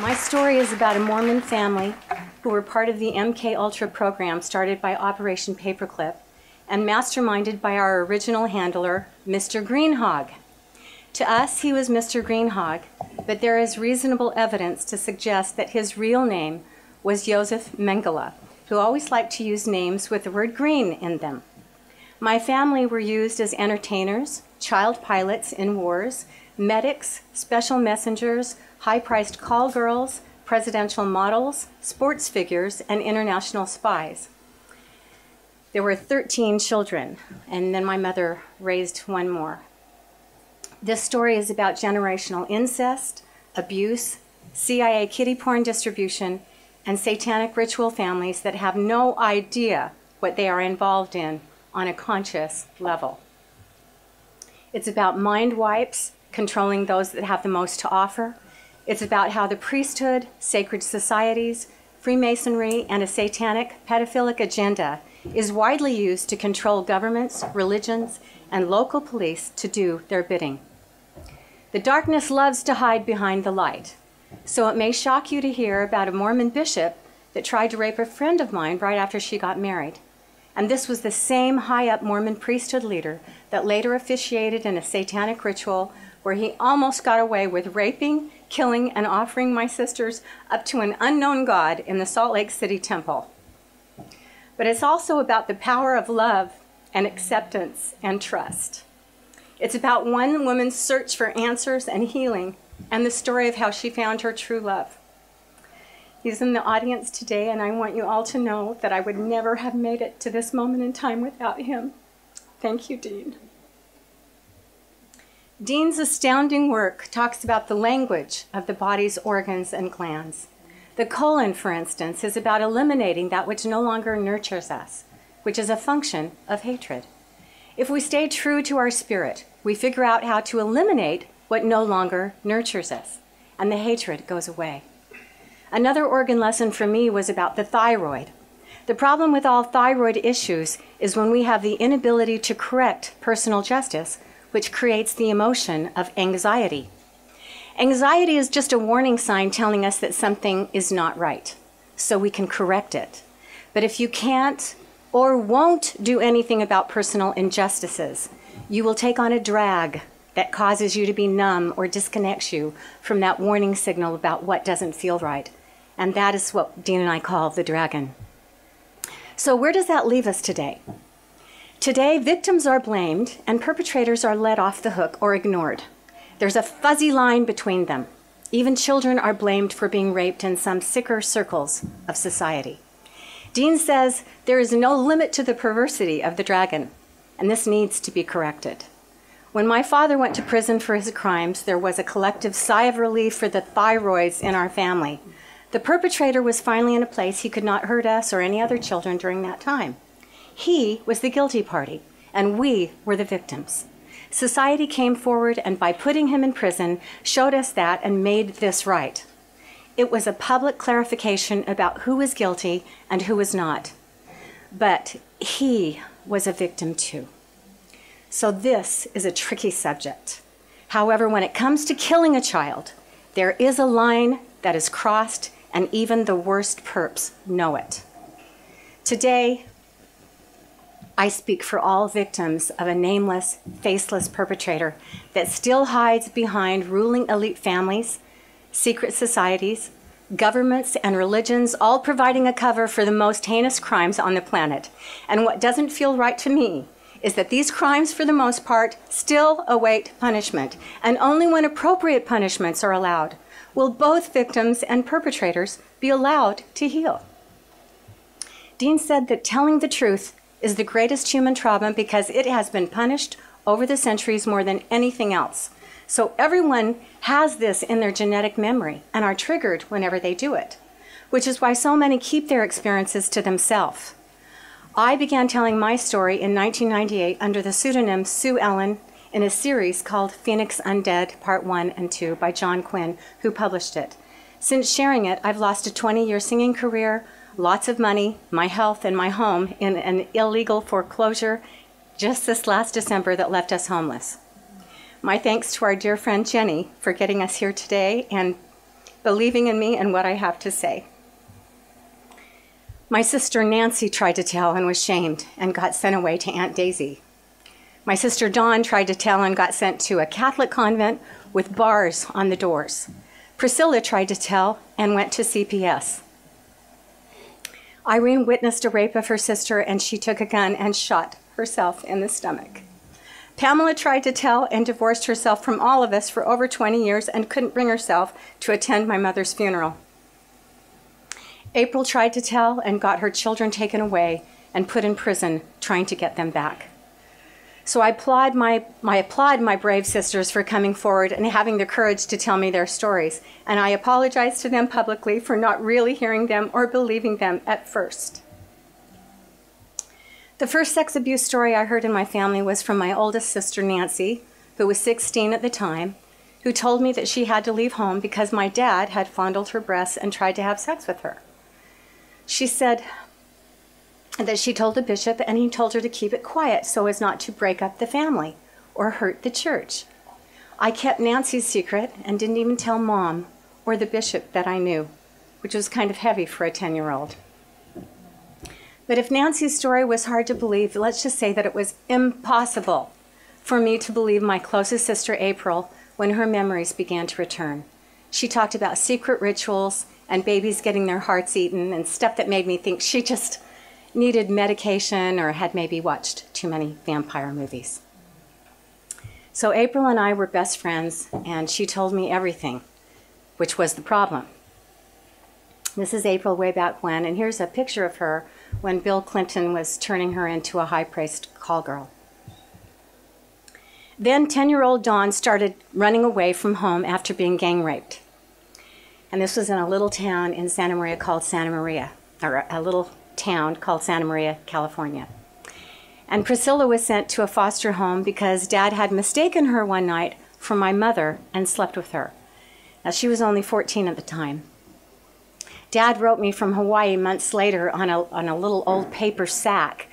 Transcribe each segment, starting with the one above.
My story is about a Mormon family who were part of the MK Ultra program started by Operation Paperclip and masterminded by our original handler, Mr. Greenhog. To us, he was Mr. Greenhog, but there is reasonable evidence to suggest that his real name was Joseph Mengele, who always liked to use names with the word green in them. My family were used as entertainers, child pilots in wars, medics, special messengers, high-priced call girls, presidential models, sports figures, and international spies. There were 13 children, and then my mother raised one more. This story is about generational incest, abuse, CIA kiddie porn distribution, and satanic ritual families that have no idea what they are involved in on a conscious level. It's about mind wipes, controlling those that have the most to offer. It's about how the priesthood, sacred societies, Freemasonry, and a satanic pedophilic agenda is widely used to control governments, religions, and local police to do their bidding. The darkness loves to hide behind the light, so it may shock you to hear about a Mormon bishop that tried to rape a friend of mine right after she got married. And this was the same high-up Mormon priesthood leader that later officiated in a satanic ritual where he almost got away with raping, killing, and offering my sisters up to an unknown god in the Salt Lake City temple. But it's also about the power of love and acceptance and trust. It's about one woman's search for answers and healing and the story of how she found her true love. He's in the audience today, and I want you all to know that I would never have made it to this moment in time without him. Thank you, Dean. Dean's astounding work talks about the language of the body's organs and glands. The colon, for instance, is about eliminating that which no longer nurtures us, which is a function of hatred. If we stay true to our spirit, we figure out how to eliminate what no longer nurtures us, and the hatred goes away. Another organ lesson for me was about the thyroid. The problem with all thyroid issues is when we have the inability to correct personal justice, which creates the emotion of anxiety. Anxiety is just a warning sign telling us that something is not right, so we can correct it. But if you can't or won't do anything about personal injustices, you will take on a drag that causes you to be numb or disconnects you from that warning signal about what doesn't feel right. And that is what Dean and I call the dragon. So where does that leave us today? Today, victims are blamed and perpetrators are let off the hook or ignored. There's a fuzzy line between them. Even children are blamed for being raped in some sicker circles of society. Dean says there is no limit to the perversity of the dragon, and this needs to be corrected. When my father went to prison for his crimes, there was a collective sigh of relief for the thyroids in our family. The perpetrator was finally in a place he could not hurt us or any other children during that time. He was the guilty party, and we were the victims. Society came forward and by putting him in prison, showed us that and made this right. It was a public clarification about who was guilty and who was not. But he was a victim too. So this is a tricky subject. However, when it comes to killing a child, there is a line that is crossed, and even the worst perps know it. Today, I speak for all victims of a nameless, faceless perpetrator that still hides behind ruling elite families, secret societies, governments, and religions, all providing a cover for the most heinous crimes on the planet. And what doesn't feel right to me is that these crimes, for the most part, still await punishment, and only when appropriate punishments are allowed will both victims and perpetrators be allowed to heal. Dean said that telling the truth is the greatest human trauma because it has been punished over the centuries more than anything else. So everyone has this in their genetic memory and are triggered whenever they do it, which is why so many keep their experiences to themselves. I began telling my story in 1998 under the pseudonym Sue Ellen in a series called Phoenix Undead Part 1 and 2 by John Quinn, who published it. Since sharing it, I've lost a 20-year singing career, lots of money, my health, and my home in an illegal foreclosure just this last December that left us homeless. My thanks to our dear friend Jenny for getting us here today, and believing in me and what I have to say. My sister Nancy tried to tell and was shamed and got sent away to Aunt Daisy. My sister Dawn tried to tell and got sent to a Catholic convent with bars on the doors. Priscilla tried to tell and went to CPS. Irene witnessed a rape of her sister, and she took a gun and shot herself in the stomach. Pamela tried to tell and divorced herself from all of us for over 20 years and couldn't bring herself to attend my mother's funeral. April tried to tell and got her children taken away and put in prison, trying to get them back. So I applaud my brave sisters for coming forward and having the courage to tell me their stories, and I apologize to them publicly for not really hearing them or believing them at first. The first sex abuse story I heard in my family was from my oldest sister, Nancy, who was 16 at the time, who told me that she had to leave home because my dad had fondled her breasts and tried to have sex with her. She said that she told the bishop, and he told her to keep it quiet so as not to break up the family or hurt the church. I kept Nancy's secret and didn't even tell Mom or the bishop that I knew, which was kind of heavy for a 10-year-old. But if Nancy's story was hard to believe, let's just say that it was impossible for me to believe my closest sister, April, when her memories began to return. She talked about secret rituals and babies getting their hearts eaten and stuff that made me think she just needed medication or had maybe watched too many vampire movies. So April and I were best friends, and she told me everything, which was the problem. This is April way back when, and here's a picture of her when Bill Clinton was turning her into a high-priced call girl. Then 10-year-old Dawn started running away from home after being gang raped. And this was in a little town in Santa Maria called Santa Maria, or a little town called Santa Maria, California. And Priscilla was sent to a foster home because Dad had mistaken her one night for my mother and slept with her. Now, she was only 14 at the time. Dad wrote me from Hawaii months later on a little old paper sack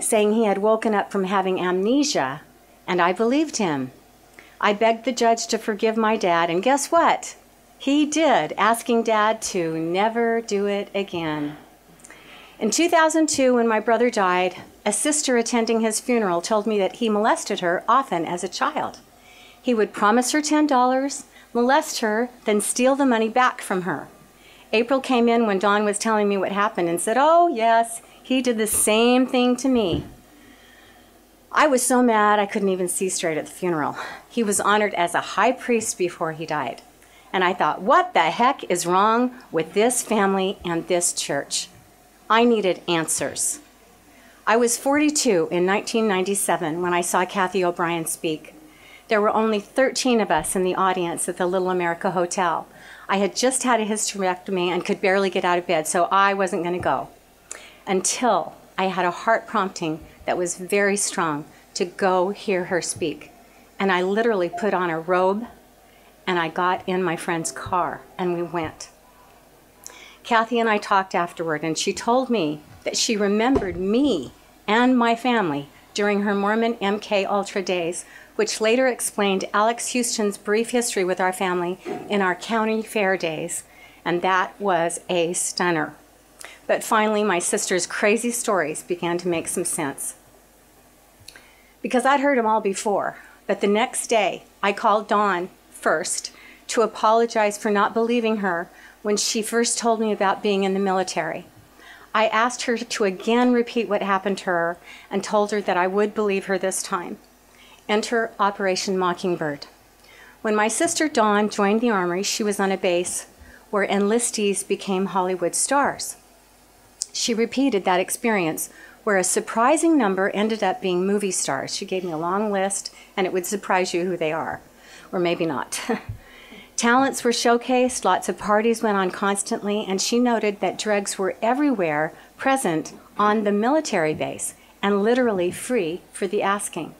saying he had woken up from having amnesia, and I believed him. I begged the judge to forgive my dad, and guess what? He did, asking Dad to never do it again. In 2002, when my brother died, a sister attending his funeral told me that he molested her often as a child. He would promise her $10, molest her, then steal the money back from her. April came in when Dawn was telling me what happened and said, "Oh, yes, he did the same thing to me." I was so mad I couldn't even see straight at the funeral. He was honored as a high priest before he died. And I thought, what the heck is wrong with this family and this church? I needed answers. I was 42 in 1997 when I saw Kathy O'Brien speak. There were only 13 of us in the audience at the Little America Hotel. I had just had a hysterectomy and could barely get out of bed, so I wasn't going to go. Until I had a heart prompting that was very strong to go hear her speak. And I literally put on a robe and I got in my friend's car and we went. Kathy and I talked afterward, and she told me that she remembered me and my family during her Mormon MK Ultra days, which later explained Alex Houston's brief history with our family in our county fair days, and that was a stunner. But finally, my sister's crazy stories began to make some sense. Because I'd heard them all before, but the next day, I called Dawn first to apologize for not believing her when she first told me about being in the military. I asked her to again repeat what happened to her and told her that I would believe her this time. Enter Operation Mockingbird. When my sister Dawn joined the Armory, she was on a base where enlistees became Hollywood stars. She repeated that experience where a surprising number ended up being movie stars. She gave me a long list, and it would surprise you who they are, or maybe not. Talents were showcased, lots of parties went on constantly, and she noted that drugs were everywhere present on the military base and literally free for the asking.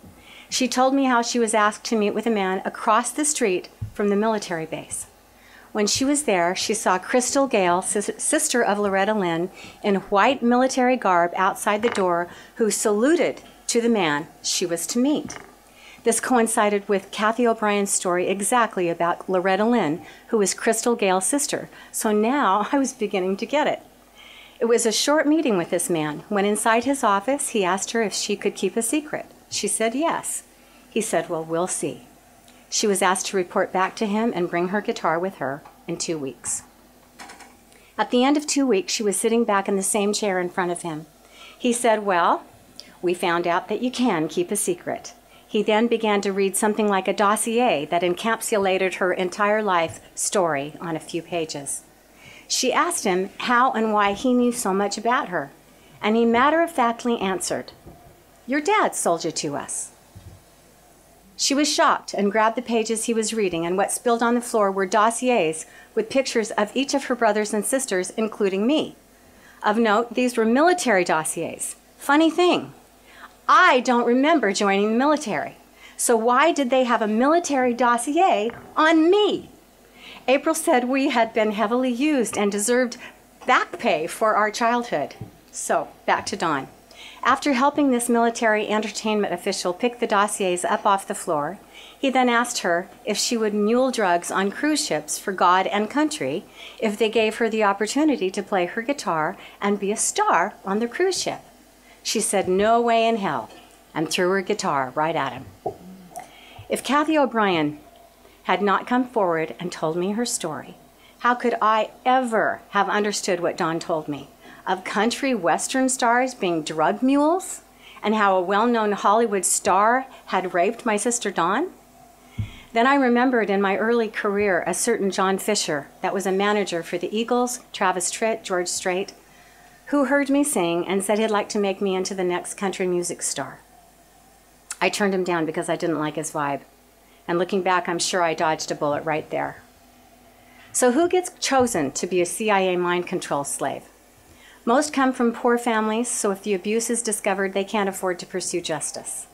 She told me how she was asked to meet with a man across the street from the military base. When she was there, she saw Crystal Gale, sister of Loretta Lynn, in white military garb outside the door, who saluted to the man she was to meet. This coincided with Kathy O'Brien's story exactly about Loretta Lynn, who was Crystal Gale's sister. So now I was beginning to get it. It was a short meeting with this man. When inside his office, he asked her if she could keep a secret. She said yes. He said, well, we'll see. She was asked to report back to him and bring her guitar with her in 2 weeks. At the end of 2 weeks, she was sitting back in the same chair in front of him. He said, well, we found out that you can keep a secret. He then began to read something like a dossier that encapsulated her entire life story on a few pages. She asked him how and why he knew so much about her, and he matter-of-factly answered, your dad sold you to us. She was shocked and grabbed the pages he was reading, and what spilled on the floor were dossiers with pictures of each of her brothers and sisters, including me. Of note, these were military dossiers. Funny thing, I don't remember joining the military. So why did they have a military dossier on me? April said we had been heavily used and deserved back pay for our childhood. So back to Dawn. After helping this military entertainment official pick the dossiers up off the floor, he then asked her if she would mule drugs on cruise ships for God and country if they gave her the opportunity to play her guitar and be a star on the cruise ship. She said no way in hell and threw her guitar right at him. If Kathy O'Brien had not come forward and told me her story, how could I ever have understood what Dawn told me of country western stars being drug mules and how a well-known Hollywood star had raped my sister Dawn? Then I remembered in my early career a certain John Fisher that was a manager for the Eagles, Travis Tritt, George Strait, who heard me sing and said he'd like to make me into the next country music star. I turned him down because I didn't like his vibe. And looking back, I'm sure I dodged a bullet right there. So who gets chosen to be a CIA mind control slave? Most come from poor families, so if the abuse is discovered, they can't afford to pursue justice.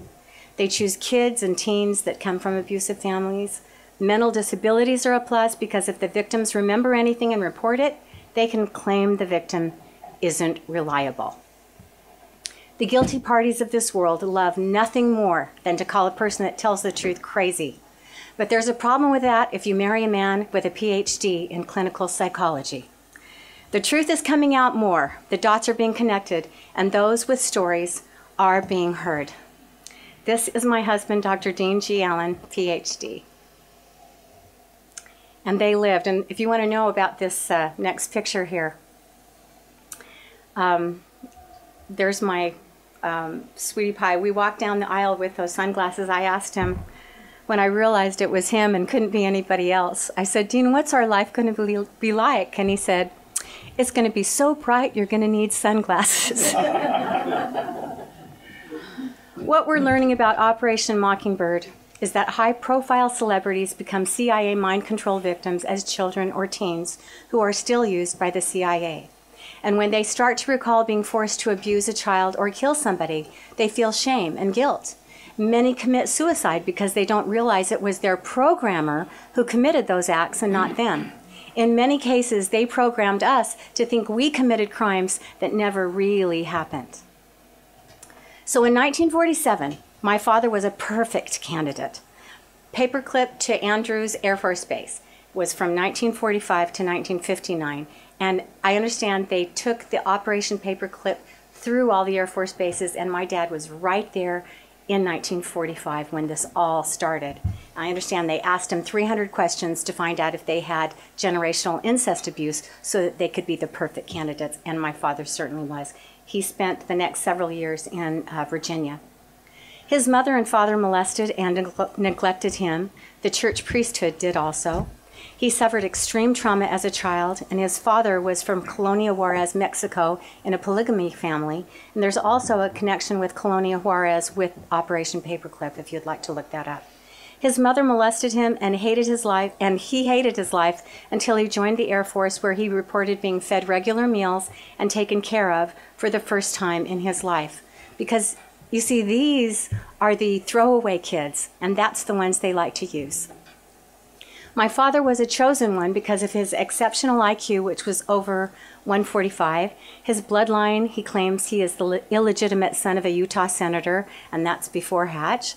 They choose kids and teens that come from abusive families. Mental disabilities are a plus because if the victims remember anything and report it, they can claim the victim isn't reliable. The guilty parties of this world love nothing more than to call a person that tells the truth crazy. But there's a problem with that if you marry a man with a PhD in clinical psychology. The truth is coming out more, the dots are being connected, and those with stories are being heard. This is my husband, Dr. Dean G. Allen, PhD. And they lived, and if you want to know about this next picture here, there's my sweetie pie. We walked down the aisle with those sunglasses. I asked him, when I realized it was him and couldn't be anybody else, I said, Dean, what's our life going to be like? And he said, it's going to be so bright you're going to need sunglasses. What we're learning about Operation Mockingbird is that high-profile celebrities become CIA mind control victims as children or teens who are still used by the CIA. And when they start to recall being forced to abuse a child or kill somebody, they feel shame and guilt. Many commit suicide because they don't realize it was their programmer who committed those acts and not them. In many cases, they programmed us to think we committed crimes that never really happened. So in 1947, my father was a perfect candidate. Paperclip to Andrews Air Force Base was from 1945 to 1959. And I understand they took the Operation Paperclip through all the Air Force bases, and my dad was right there in 1945 when this all started. I understand they asked him 300 questions to find out if they had generational incest abuse so that they could be the perfect candidates, and my father certainly was. He spent the next several years in Virginia. His mother and father molested and neglected him. The church priesthood did also. He suffered extreme trauma as a child, and his father was from Colonia Juarez, Mexico, in a polygamy family. And there's also a connection with Colonia Juarez with Operation Paperclip, if you'd like to look that up. His mother molested him and hated his life, and he hated his life until he joined the Air Force, where he reported being fed regular meals and taken care of for the first time in his life. Because, you see, these are the throwaway kids, and that's the ones they like to use. My father was a chosen one because of his exceptional IQ, which was over 145. His bloodline, he claims he is the illegitimate son of a Utah senator, and that's before Hatch.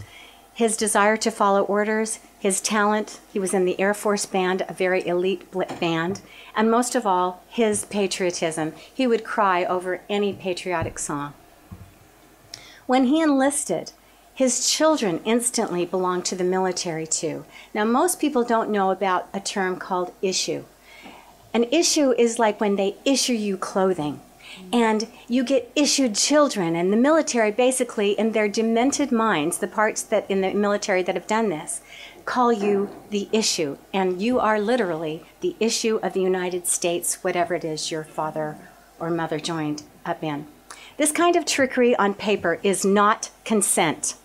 his desire to follow orders, his talent. He was in the Air Force Band, a very elite band, and most of all, his patriotism. He would cry over any patriotic song. When he enlisted, his children instantly belonged to the military too. Now, most people don't know about a term called issue. An issue is like when they issue you clothing. And you get issued children, and the military basically, in their demented minds, the parts that in the military that have done this, call you the issue. And you are literally the issue of the United States, whatever it is your father or mother joined up in. This kind of trickery on paper is not consent.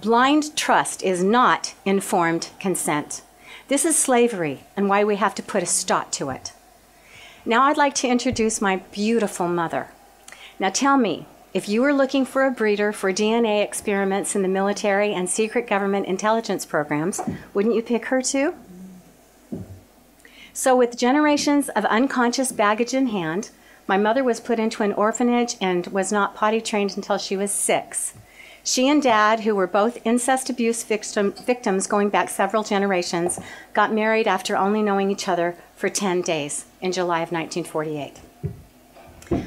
Blind trust is not informed consent. This is slavery, and why we have to put a stop to it. Now I'd like to introduce my beautiful mother. Now tell me, if you were looking for a breeder for DNA experiments in the military and secret government intelligence programs, wouldn't you pick her too? So with generations of unconscious baggage in hand, my mother was put into an orphanage and was not potty trained until she was 6. She and Dad, who were both incest abuse victims going back several generations, got married after only knowing each other for 10 days in July of 1948.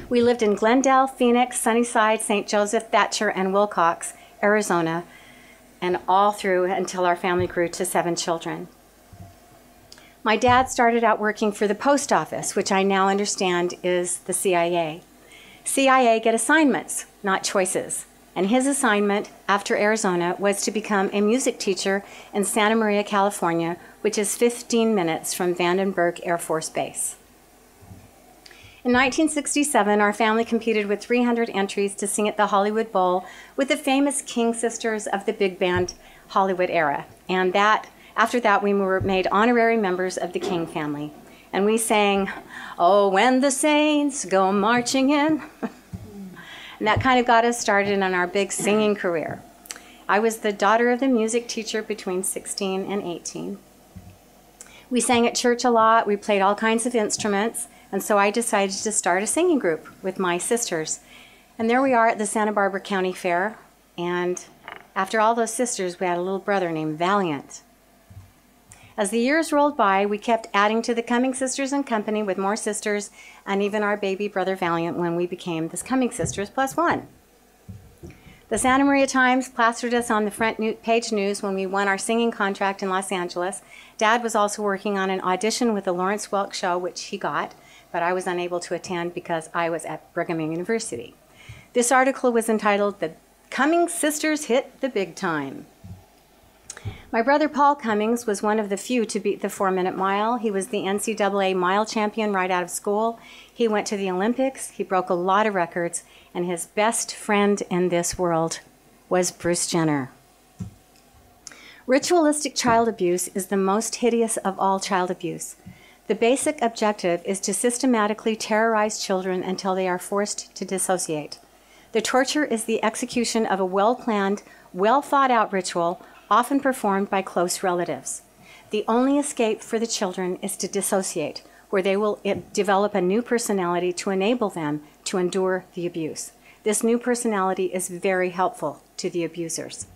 We lived in Glendale, Phoenix, Sunnyside, St. Joseph, Thatcher, and Wilcox, Arizona, and all through until our family grew to 7 children. My dad started out working for the post office, which I now understand is the CIA. CIA get assignments, not choices. And his assignment after Arizona was to become a music teacher in Santa Maria, California, which is 15 minutes from Vandenberg Air Force Base. In 1967, our family competed with 300 entries to sing at the Hollywood Bowl with the famous King sisters of the big band Hollywood era. And after that, we were made honorary members of the King family. And we sang, "Oh, when the saints go marching in." And that kind of got us started on our big singing career. I was the daughter of the music teacher between 16 and 18. We sang at church a lot. We played all kinds of instruments. And so I decided to start a singing group with my sisters. And there we are at the Santa Barbara County Fair. And after all those sisters, we had a little brother named Valiant. As the years rolled by, we kept adding to the Cumming Sisters and Company with more sisters, and even our baby brother Valiant when we became the Cumming Sisters plus 1. The Santa Maria Times plastered us on the front page news when we won our singing contract in Los Angeles. Dad was also working on an audition with the Lawrence Welk Show, which he got, but I was unable to attend because I was at Brigham Young University. This article was entitled, "The Cumming Sisters Hit the Big Time." My brother Paul Cummings was one of the few to beat the 4-minute mile. He was the NCAA mile champion right out of school. He went to the Olympics. He broke a lot of records. And his best friend in this world was Bruce Jenner. Ritualistic child abuse is the most hideous of all child abuse. The basic objective is to systematically terrorize children until they are forced to dissociate. The torture is the execution of a well-planned, well-thought-out ritual, often performed by close relatives. The only escape for the children is to dissociate, where they will develop a new personality to enable them to endure the abuse. This new personality is very helpful to the abusers.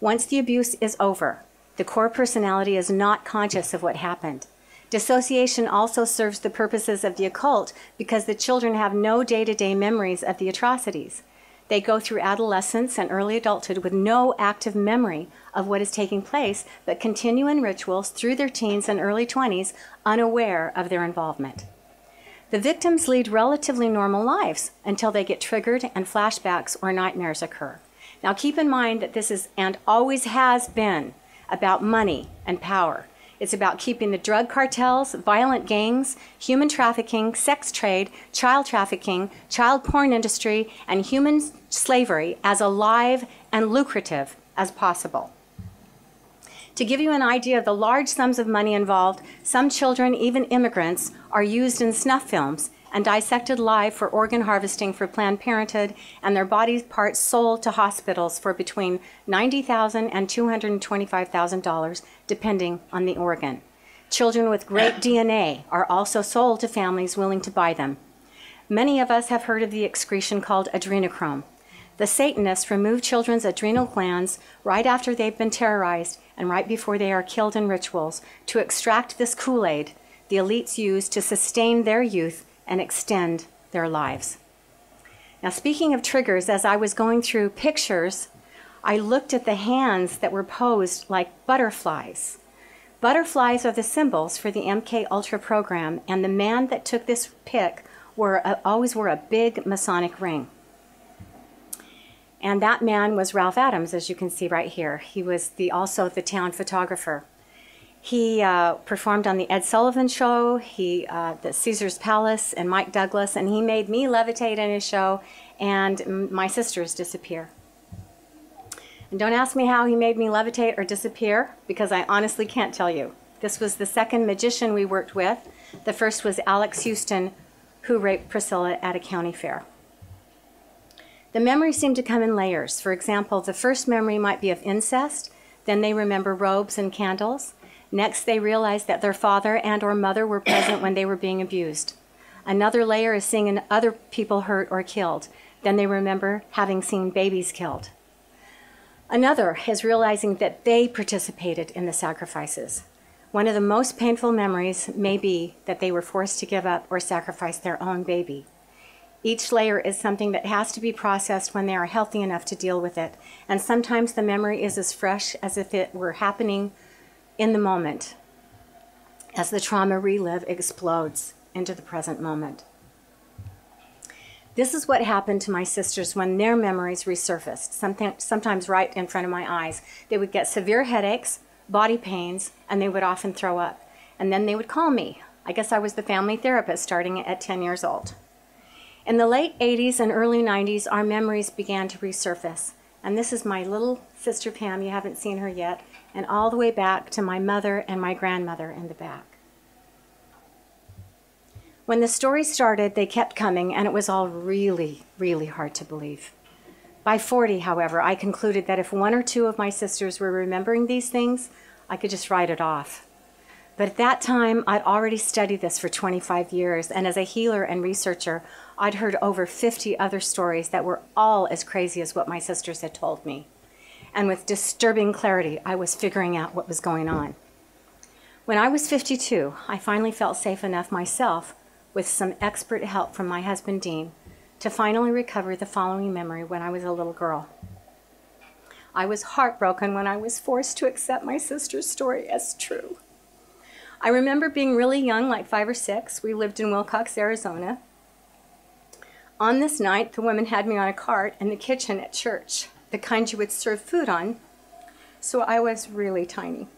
Once the abuse is over, the core personality is not conscious of what happened. Dissociation also serves the purposes of the occult because the children have no day-to-day memories of the atrocities. They go through adolescence and early adulthood with no active memory of what is taking place, but continue in rituals through their teens and early 20s, unaware of their involvement. The victims lead relatively normal lives until they get triggered and flashbacks or nightmares occur. Now keep in mind that this is, and always has been, about money and power. It's about keeping the drug cartels, violent gangs, human trafficking, sex trade, child trafficking, child porn industry, and human slavery as alive and lucrative as possible. To give you an idea of the large sums of money involved, some children, even immigrants, are used in snuff films and dissected live for organ harvesting for Planned Parenthood, and their body parts sold to hospitals for between $90,000 and $225,000, depending on the organ. Children with great DNA are also sold to families willing to buy them. Many of us have heard of the excretion called adrenochrome. The Satanists remove children's adrenal glands right after they've been terrorized and right before they are killed in rituals to extract this Kool-Aid the elites use to sustain their youth and extend their lives. Now, speaking of triggers, as I was going through pictures, I looked at the hands that were posed like butterflies. Butterflies are the symbols for the MK Ultra program, and the man that took this pic always wore a big Masonic ring. And that man was Ralph Adams, as you can see right here. He was also the town photographer. He performed on the Ed Sullivan Show, the Caesar's Palace, and Mike Douglas, and he made me levitate in his show and my sisters disappear. And don't ask me how he made me levitate or disappear, because I honestly can't tell you. This was the second magician we worked with. The first was Alex Houston, who raped Priscilla at a county fair. The memories seem to come in layers. For example, the first memory might be of incest, then they remember robes and candles. Next, they realize that their father and or mother were present when they were being abused. Another layer is seeing other people hurt or killed. Then they remember having seen babies killed. Another is realizing that they participated in the sacrifices. One of the most painful memories may be that they were forced to give up or sacrifice their own baby. Each layer is something that has to be processed when they are healthy enough to deal with it. And sometimes the memory is as fresh as if it were happening in the moment, as the trauma relive explodes into the present moment. This is what happened to my sisters when their memories resurfaced, sometimes right in front of my eyes. They would get severe headaches, body pains, and they would often throw up. And then they would call me. I guess I was the family therapist starting at 10 years old. In the late 80s and early 90s, our memories began to resurface. And this is my little sister Pam, you haven't seen her yet, and all the way back to my mother and my grandmother in the back. When the story started, they kept coming, and it was all really, really hard to believe. By 40, however, I concluded that if one or two of my sisters were remembering these things, I could just write it off. But at that time, I'd already studied this for 25 years, and as a healer and researcher, I'd heard over 50 other stories that were all as crazy as what my sisters had told me. And with disturbing clarity, I was figuring out what was going on. When I was 52, I finally felt safe enough myself, with some expert help from my husband, Dean, to finally recover the following memory when I was a little girl. I was heartbroken when I was forced to accept my sister's story as true. I remember being really young, like 5 or 6. We lived in Wilcox, Arizona. On this night, the woman had me on a cart in the kitchen at church, the kind you would serve food on, so I was really tiny.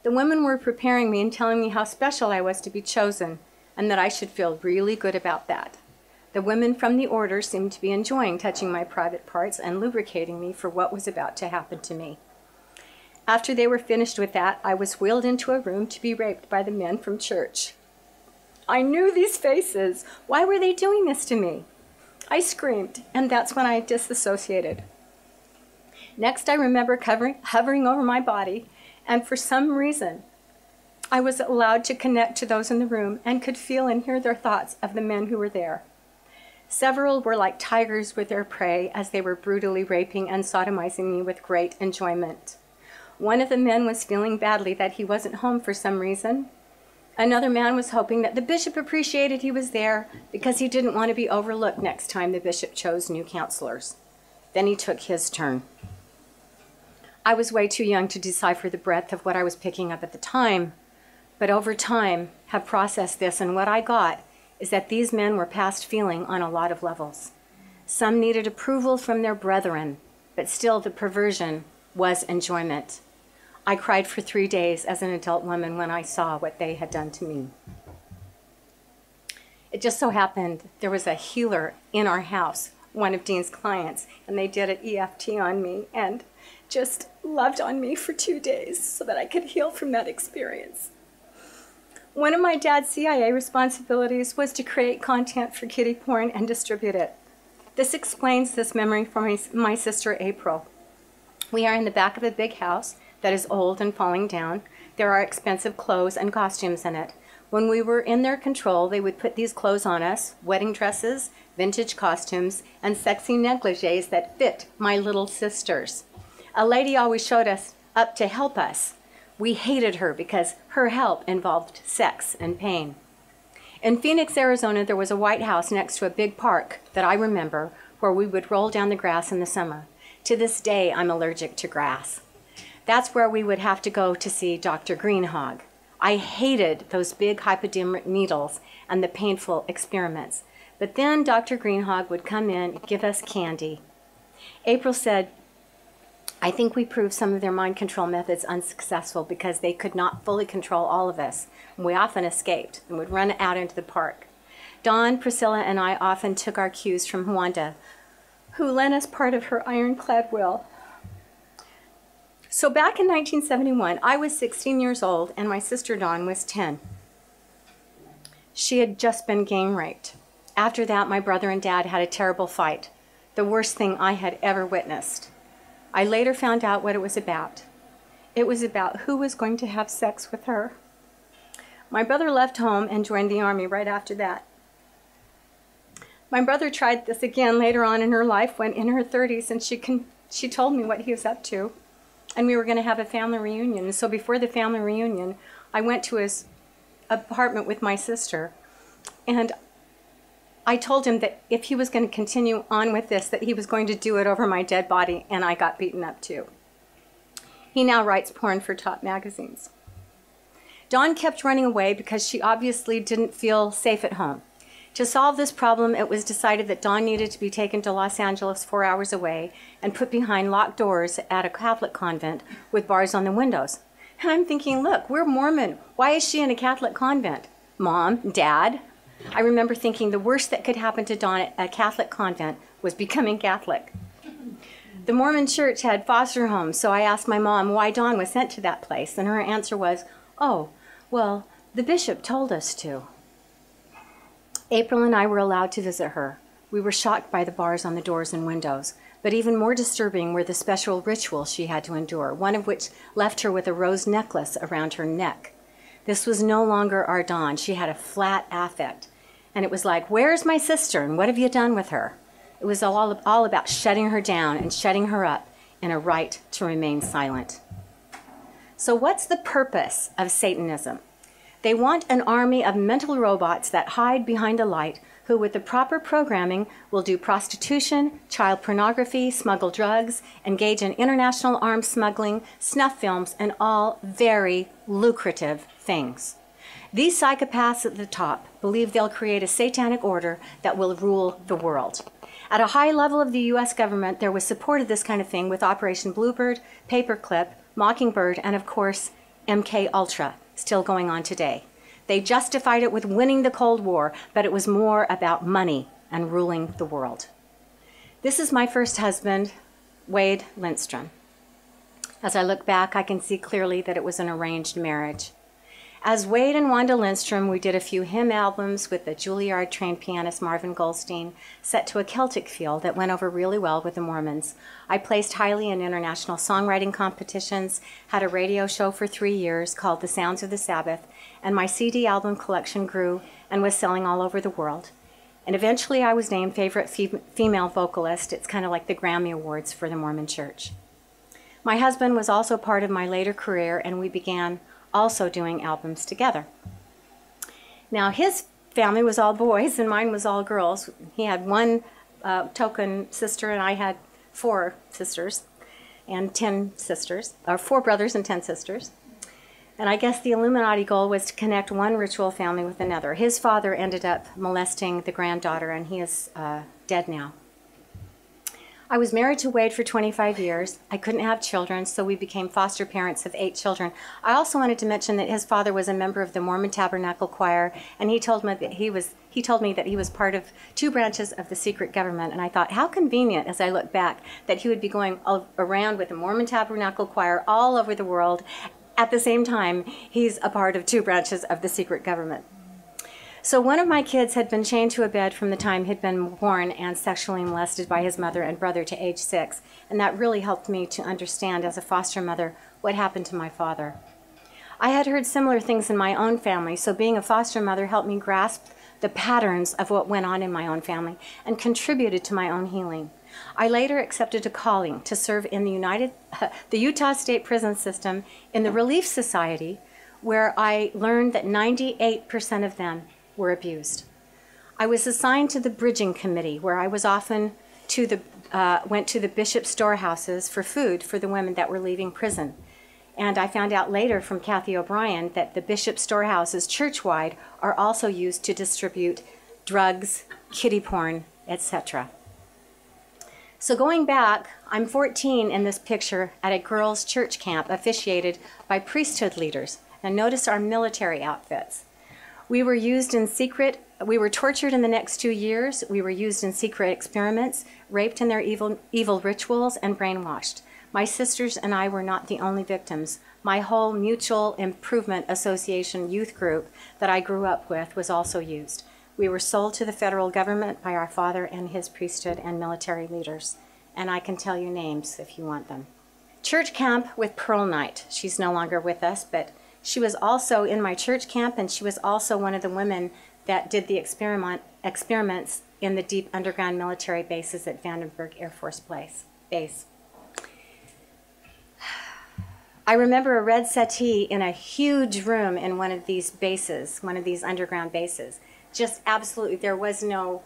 The women were preparing me and telling me how special I was to be chosen, and that I should feel really good about that. The women from the order seemed to be enjoying touching my private parts and lubricating me for what was about to happen to me. After they were finished with that, I was wheeled into a room to be raped by the men from church. I knew these faces. Why were they doing this to me? I screamed, and that's when I disassociated. Next, I remember hovering over my body, and for some reason, I was allowed to connect to those in the room and could feel and hear their thoughts of the men who were there. Several were like tigers with their prey as they were brutally raping and sodomizing me with great enjoyment. One of the men was feeling badly that he wasn't home for some reason. Another man was hoping that the bishop appreciated he was there because he didn't want to be overlooked next time the bishop chose new counselors. Then he took his turn. I was way too young to decipher the breadth of what I was picking up at the time, but over time have processed this, and what I got is that these men were past feeling on a lot of levels. Some needed approval from their brethren, but still the perversion was enjoyment. I cried for 3 days as an adult woman when I saw what they had done to me. It just so happened there was a healer in our house, one of Dean's clients, and they did an EFT on me and just loved on me for 2 days so that I could heal from that experience. One of my dad's CIA responsibilities was to create content for kiddie porn and distribute it. This explains this memory from my sister April. We are in the back of a big house that is old and falling down. There are expensive clothes and costumes in it. When we were in their control, they would put these clothes on us, wedding dresses, vintage costumes, and sexy negligees that fit my little sisters. A lady always showed us up to help us. We hated her because her help involved sex and pain. In Phoenix, Arizona, there was a White House next to a big park that I remember where we would roll down the grass in the summer. To this day, I'm allergic to grass. That's where we would have to go to see Dr. Greenhog. I hated those big hypodermic needles and the painful experiments. But then Dr. Greenhog would come in and give us candy. April said, I think we proved some of their mind control methods unsuccessful because they could not fully control all of us. We often escaped and would run out into the park. Dawn, Priscilla, and I often took our cues from Wanda, who lent us part of her ironclad will. So back in 1971, I was 16 years old and my sister Dawn was 10. She had just been gang raped. After that, my brother and dad had a terrible fight, the worst thing I had ever witnessed. I later found out what it was about. It was about who was going to have sex with her. My brother left home and joined the Army right after that. My brother tried this again later on in her life when in her 30s, and she told me what he was up to, and we were going to have a family reunion. And so before the family reunion, I went to his apartment with my sister, and I told him that if he was going to continue on with this, that he was going to do it over my dead body, and I got beaten up too. He now writes porn for top magazines. Dawn kept running away because she obviously didn't feel safe at home. To solve this problem, it was decided that Dawn needed to be taken to Los Angeles 4 hours away and put behind locked doors at a Catholic convent with bars on the windows. And I'm thinking, look, we're Mormon. Why is she in a Catholic convent? Mom, Dad? I remember thinking the worst that could happen to Dawn at a Catholic convent was becoming Catholic. The Mormon church had foster homes, so I asked my mom why Dawn was sent to that place, and her answer was, oh, well, the bishop told us to. April and I were allowed to visit her. We were shocked by the bars on the doors and windows, but even more disturbing were the special rituals she had to endure, one of which left her with a rose necklace around her neck. This was no longer our Dawn. She had a flat affect, and it was like, where's my sister, and what have you done with her? It was all about shutting her down and shutting her up in a right to remain silent. So what's the purpose of Satanism? They want an army of mental robots that hide behind a light who, with the proper programming, will do prostitution, child pornography, smuggle drugs, engage in international arms smuggling, snuff films, and all very lucrative things. These psychopaths at the top believe they'll create a satanic order that will rule the world. At a high level of the U.S. government, there was support of this kind of thing with Operation Bluebird, Paperclip, Mockingbird, and of course, MK Ultra, still going on today. They justified it with winning the Cold War, but it was more about money and ruling the world. This is my first husband, Wade Lindstrom. As I look back, I can see clearly that it was an arranged marriage. As Wade and Wanda Lindstrom, we did a few hymn albums with the Juilliard-trained pianist Marvin Goldstein, set to a Celtic feel that went over really well with the Mormons. I placed highly in international songwriting competitions, had a radio show for 3 years called The Sounds of the Sabbath, and my CD album collection grew and was selling all over the world. And eventually I was named favorite female vocalist. It's kind of like the Grammy Awards for the Mormon Church. My husband was also part of my later career, and we began also doing albums together. Now, his family was all boys and mine was all girls. He had one token sister, and I had 4 sisters and 10 sisters, or 4 brothers and 10 sisters. And I guess the Illuminati goal was to connect one ritual family with another. His father ended up molesting the granddaughter, and he is dead now. I was married to Wade for 25 years. I couldn't have children, so we became foster parents of 8 children. I also wanted to mention that his father was a member of the Mormon Tabernacle Choir, and he told me that he was part of 2 branches of the secret government. And I thought, how convenient, as I look back, that he would be going around with the Mormon Tabernacle Choir all over the world. At the same time, he's a part of 2 branches of the secret government. So one of my kids had been chained to a bed from the time he'd been born and sexually molested by his mother and brother to age 6. And that really helped me to understand as a foster mother what happened to my father. I had heard similar things in my own family, so being a foster mother helped me grasp the patterns of what went on in my own family, and contributed to my own healing. I later accepted a calling to serve in the Utah State Prison System in the Relief Society, where I learned that 98% of them were abused. I was assigned to the bridging committee, where I was often went to the bishop storehouses for food for the women that were leaving prison. And I found out later from Kathy O'Brien that the bishop storehouses church-wide are also used to distribute drugs, kiddie porn, etc. So going back, I'm 14 in this picture at a girls' church camp officiated by priesthood leaders. And notice our military outfits. We were tortured in the next 2 years. We were used in secret experiments, raped in their evil rituals, and brainwashed. My sisters and I were not the only victims. My whole Mutual Improvement Association youth group that I grew up with was also used. We were sold to the federal government by our father and his priesthood and military leaders. And I can tell you names if you want them. Church camp with Pearl Knight. She's no longer with us, but she was also in my church camp, and she was also one of the women that did the experiments in the deep underground military bases at Vandenberg Air Force Base. I remember a red settee in a huge room in one of these bases, one of these underground bases. Just absolutely, there was no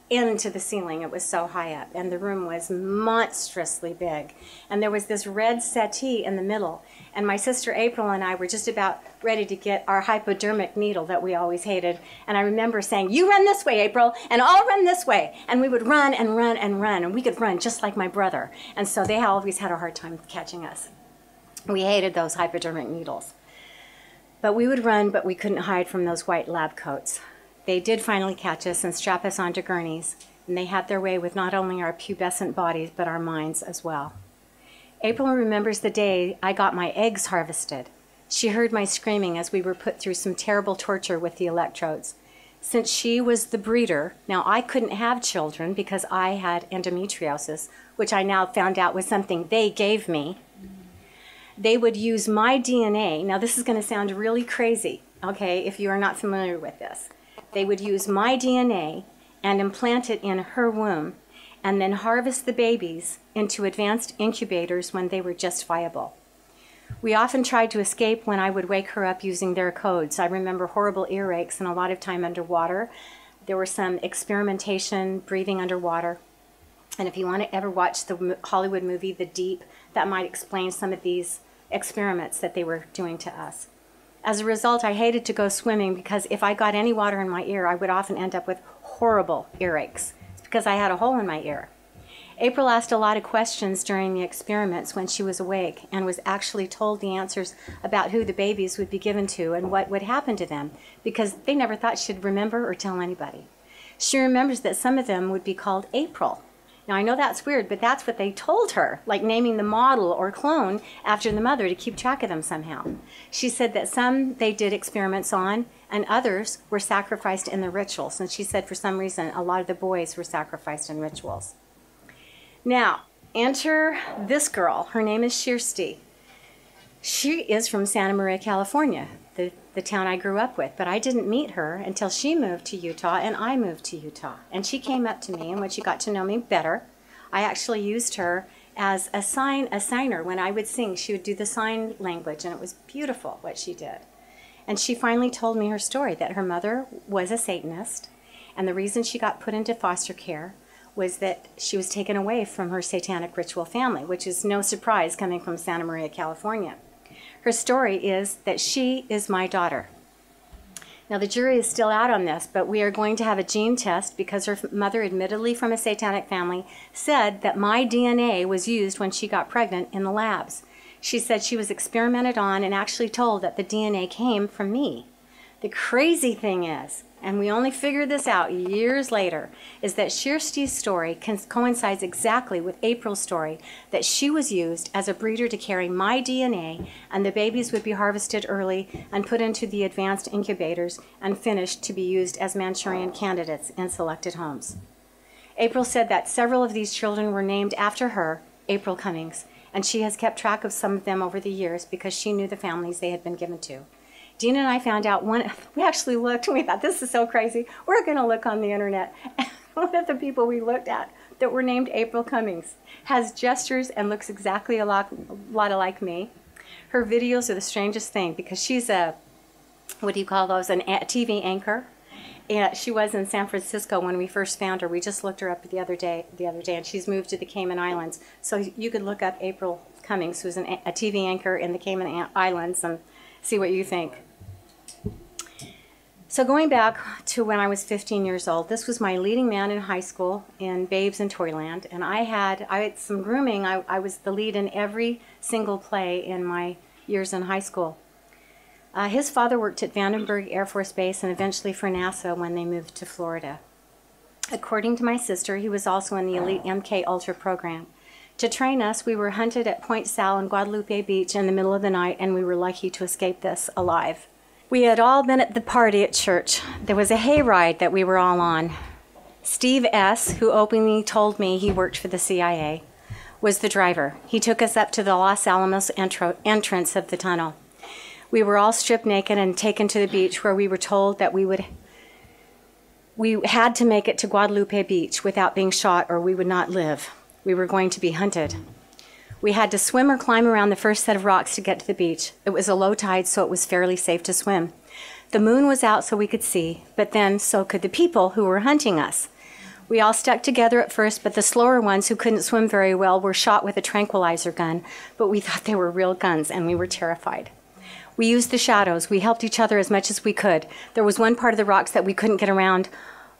end to the ceiling. It was so high up, and the room was monstrously big. And there was this red settee in the middle, and my sister April and I were just about ready to get our hypodermic needle that we always hated. And I remember saying, "You run this way, April, and I'll run this way." And we would run and run and run, and we could run just like my brother. And so they always had a hard time catching us. We hated those hypodermic needles. But we would run, but we couldn't hide from those white lab coats. They did finally catch us and strap us onto gurneys, and they had their way with not only our pubescent bodies, but our minds as well. April remembers the day I got my eggs harvested. She heard my screaming as we were put through some terrible torture with the electrodes. Since she was the breeder, now I couldn't have children because I had endometriosis, which I now found out was something they gave me. They would use my DNA. Now this is going to sound really crazy, okay, if you are not familiar with this. They would use my DNA and implant it in her womb and then harvest the babies into advanced incubators when they were just viable. We often tried to escape when I would wake her up using their codes. I remember horrible earaches and a lot of time underwater. There were some experimentation, breathing underwater. And if you want to ever watch the Hollywood movie, The Deep, that might explain some of these experiments that they were doing to us. As a result, I hated to go swimming because if I got any water in my ear, I would often end up with horrible earaches. It's because I had a hole in my ear. April asked a lot of questions during the experiments when she was awake and was actually told the answers about who the babies would be given to and what would happen to them because they never thought she'd remember or tell anybody. She remembers that some of them would be called April. Now, I know that's weird, but that's what they told her, like naming the model or clone after the mother to keep track of them somehow. She said that some they did experiments on, and others were sacrificed in the rituals. And she said for some reason, a lot of the boys were sacrificed in rituals. Now, enter this girl. Her name is Kristy. She is from Santa Maria, California, the town I grew up with, but I didn't meet her until she moved to Utah and I moved to Utah. And she came up to me, and when she got to know me better, I actually used her as a signer. When I would sing, she would do the sign language, and it was beautiful what she did. And she finally told me her story, that her mother was a Satanist, and the reason she got put into foster care was that she was taken away from her satanic ritual family, which is no surprise coming from Santa Maria, California. Her story is that she is my daughter. Now, the jury is still out on this, but we are going to have a gene test because her mother, admittedly from a satanic family, said that my DNA was used when she got pregnant in the labs. She said she was experimented on and actually told that the DNA came from me. The crazy thing is, and we only figured this out years later, is that Kristy's story coincides exactly with April's story, that she was used as a breeder to carry my DNA, and the babies would be harvested early and put into the advanced incubators and finished to be used as Manchurian candidates in selected homes. April said that several of these children were named after her, April Cummings, and she has kept track of some of them over the years because she knew the families they had been given to. Dean and I found out we actually looked and we thought, this is so crazy. We're going to look on the internet. And one of the people we looked at that were named April Cummings has gestures and looks exactly a lot like me. Her videos are the strangest thing because she's a, what do you call those, a TV anchor. And she was in San Francisco when we first found her. We just looked her up the other day, and she's moved to the Cayman Islands. So you could look up April Cummings, who's a TV anchor in the Cayman Islands, and see what you think. So going back to when I was 15 years old, this was my leading man in high school in Babes in Toyland, and I had some grooming. I was the lead in every single play in my years in high school. His father worked at Vandenberg Air Force Base and eventually for NASA when they moved to Florida. According to my sister, he was also in the elite MK Ultra program. To train us, we were hunted at Point Sal and Guadalupe Beach in the middle of the night, and we were lucky to escape this alive. We had all been at the party at church. There was a hayride that we were all on. Steve S., who openly told me he worked for the CIA, was the driver. He took us up to the Los Alamos entrance of the tunnel. We were all stripped naked and taken to the beach where we were told that we had to make it to Guadalupe Beach without being shot or we would not live. We were going to be hunted. We had to swim or climb around the first set of rocks to get to the beach. It was a low tide, so it was fairly safe to swim. The moon was out so we could see, but then so could the people who were hunting us. We all stuck together at first, but the slower ones who couldn't swim very well were shot with a tranquilizer gun, but we thought they were real guns and we were terrified. We used the shadows. We helped each other as much as we could. There was one part of the rocks that we couldn't get around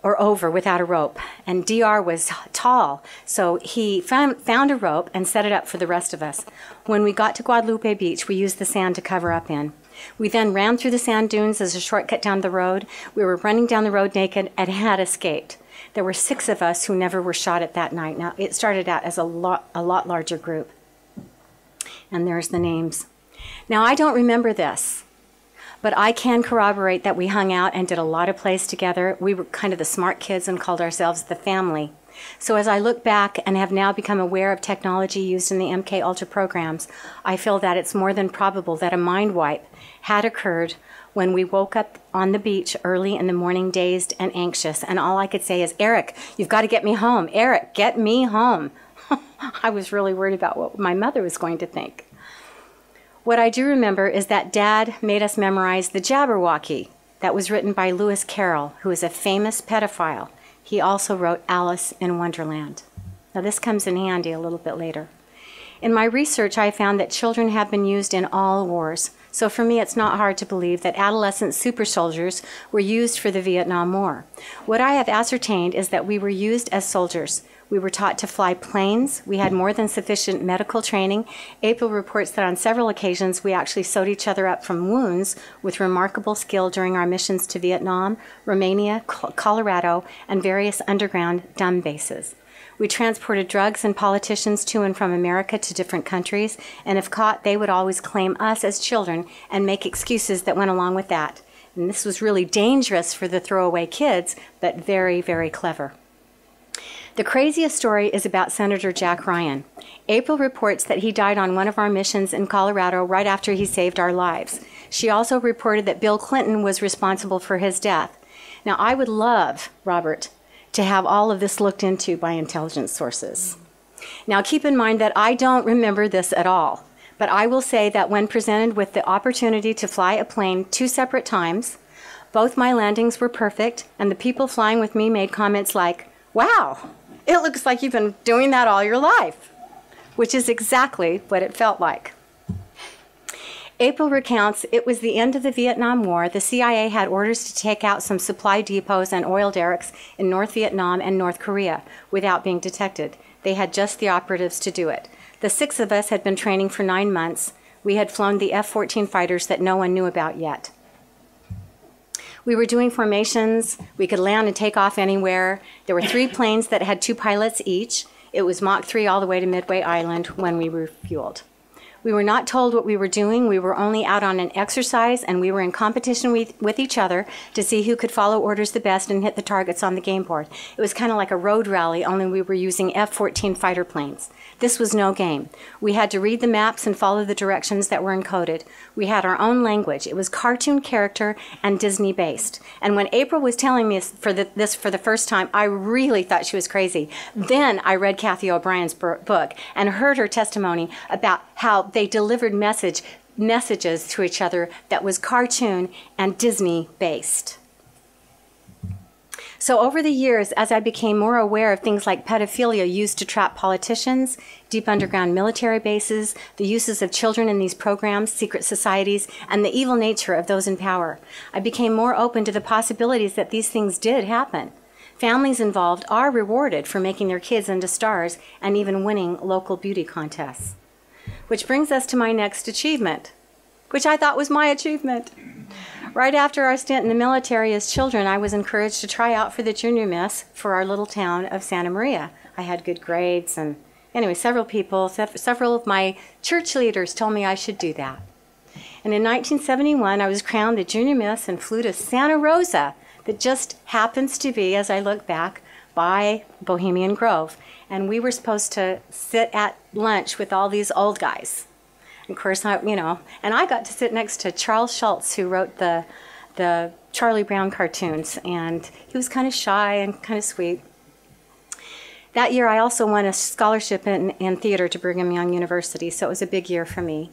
or over without a rope, and DR was tall, so he found a rope and set it up for the rest of us. When we got to Guadalupe Beach, we used the sand to cover up in. We then ran through the sand dunes as a shortcut down the road. We were running down the road naked and had escaped. There were 6 of us who never were shot at that night. Now, it started out as a lot larger group. And there's the names. Now, I don't remember this, but I can corroborate that we hung out and did a lot of plays together. We were kind of the smart kids and called ourselves the family. So as I look back and have now become aware of technology used in the MK Ultra programs, I feel that it's more than probable that a mind wipe had occurred when we woke up on the beach early in the morning, dazed and anxious. And all I could say is, Eric, you've got to get me home. Eric, get me home. I was really worried about what my mother was going to think. What I do remember is that Dad made us memorize the Jabberwocky that was written by Lewis Carroll, who is a famous pedophile. He also wrote Alice in Wonderland. Now this comes in handy a little bit later. In my research, I found that children have been used in all wars. So for me, it's not hard to believe that adolescent super soldiers were used for the Vietnam War. What I have ascertained is that we were used as soldiers. We were taught to fly planes. We had more than sufficient medical training. April reports that on several occasions we actually sewed each other up from wounds with remarkable skill during our missions to Vietnam, Romania, Colorado, and various underground dumb bases. We transported drugs and politicians to and from America to different countries, and if caught, they would always claim us as children and make excuses that went along with that. And this was really dangerous for the throwaway kids, but very, very clever. The craziest story is about Senator Jack Ryan. April reports that he died on one of our missions in Colorado right after he saved our lives. She also reported that Bill Clinton was responsible for his death. Now, I would love, Robert, to have all of this looked into by intelligence sources. Now, keep in mind that I don't remember this at all, but I will say that when presented with the opportunity to fly a plane 2 separate times, both my landings were perfect, and the people flying with me made comments like, "Wow, it looks like you've been doing that all your life," which is exactly what it felt like. April recounts it was the end of the Vietnam War. The CIA had orders to take out some supply depots and oil derricks in North Vietnam and North Korea without being detected. They had just the operatives to do it. The 6 of us had been training for 9 months. We had flown the F-14 fighters that no one knew about yet. We were doing formations. We could land and take off anywhere. There were 3 planes that had 2 pilots each. It was Mach 3 all the way to Midway Island when we refueled. We were not told what we were doing. We were only out on an exercise, and we were in competition with each other to see who could follow orders the best and hit the targets on the game board. It was kind of like a road rally, only we were using F-14 fighter planes. This was no game. We had to read the maps and follow the directions that were encoded. We had our own language. It was cartoon character and Disney-based. And when April was telling me this for the first time, I really thought she was crazy. Then I read Kathy O'Brien's book and heard her testimony about how they delivered messages to each other that was cartoon and Disney-based. So over the years, as I became more aware of things like pedophilia used to trap politicians, deep underground military bases, the uses of children in these programs, secret societies, and the evil nature of those in power, I became more open to the possibilities that these things did happen. Families involved are rewarded for making their kids into stars and even winning local beauty contests. Which brings us to my next achievement, which I thought was my achievement. Right after our stint in the military as children, I was encouraged to try out for the junior miss for our little town of Santa Maria. I had good grades, and anyway, several of my church leaders told me I should do that. And in 1971, I was crowned the junior miss and flew to Santa Rosa, that just happens to be, as I look back, by Bohemian Grove. And we were supposed to sit at lunch with all these old guys. Of course, and I got to sit next to Charles Schultz, who wrote the Charlie Brown cartoons, and he was kind of shy and kind of sweet. That year, I also won a scholarship in theater to Brigham Young University, so it was a big year for me.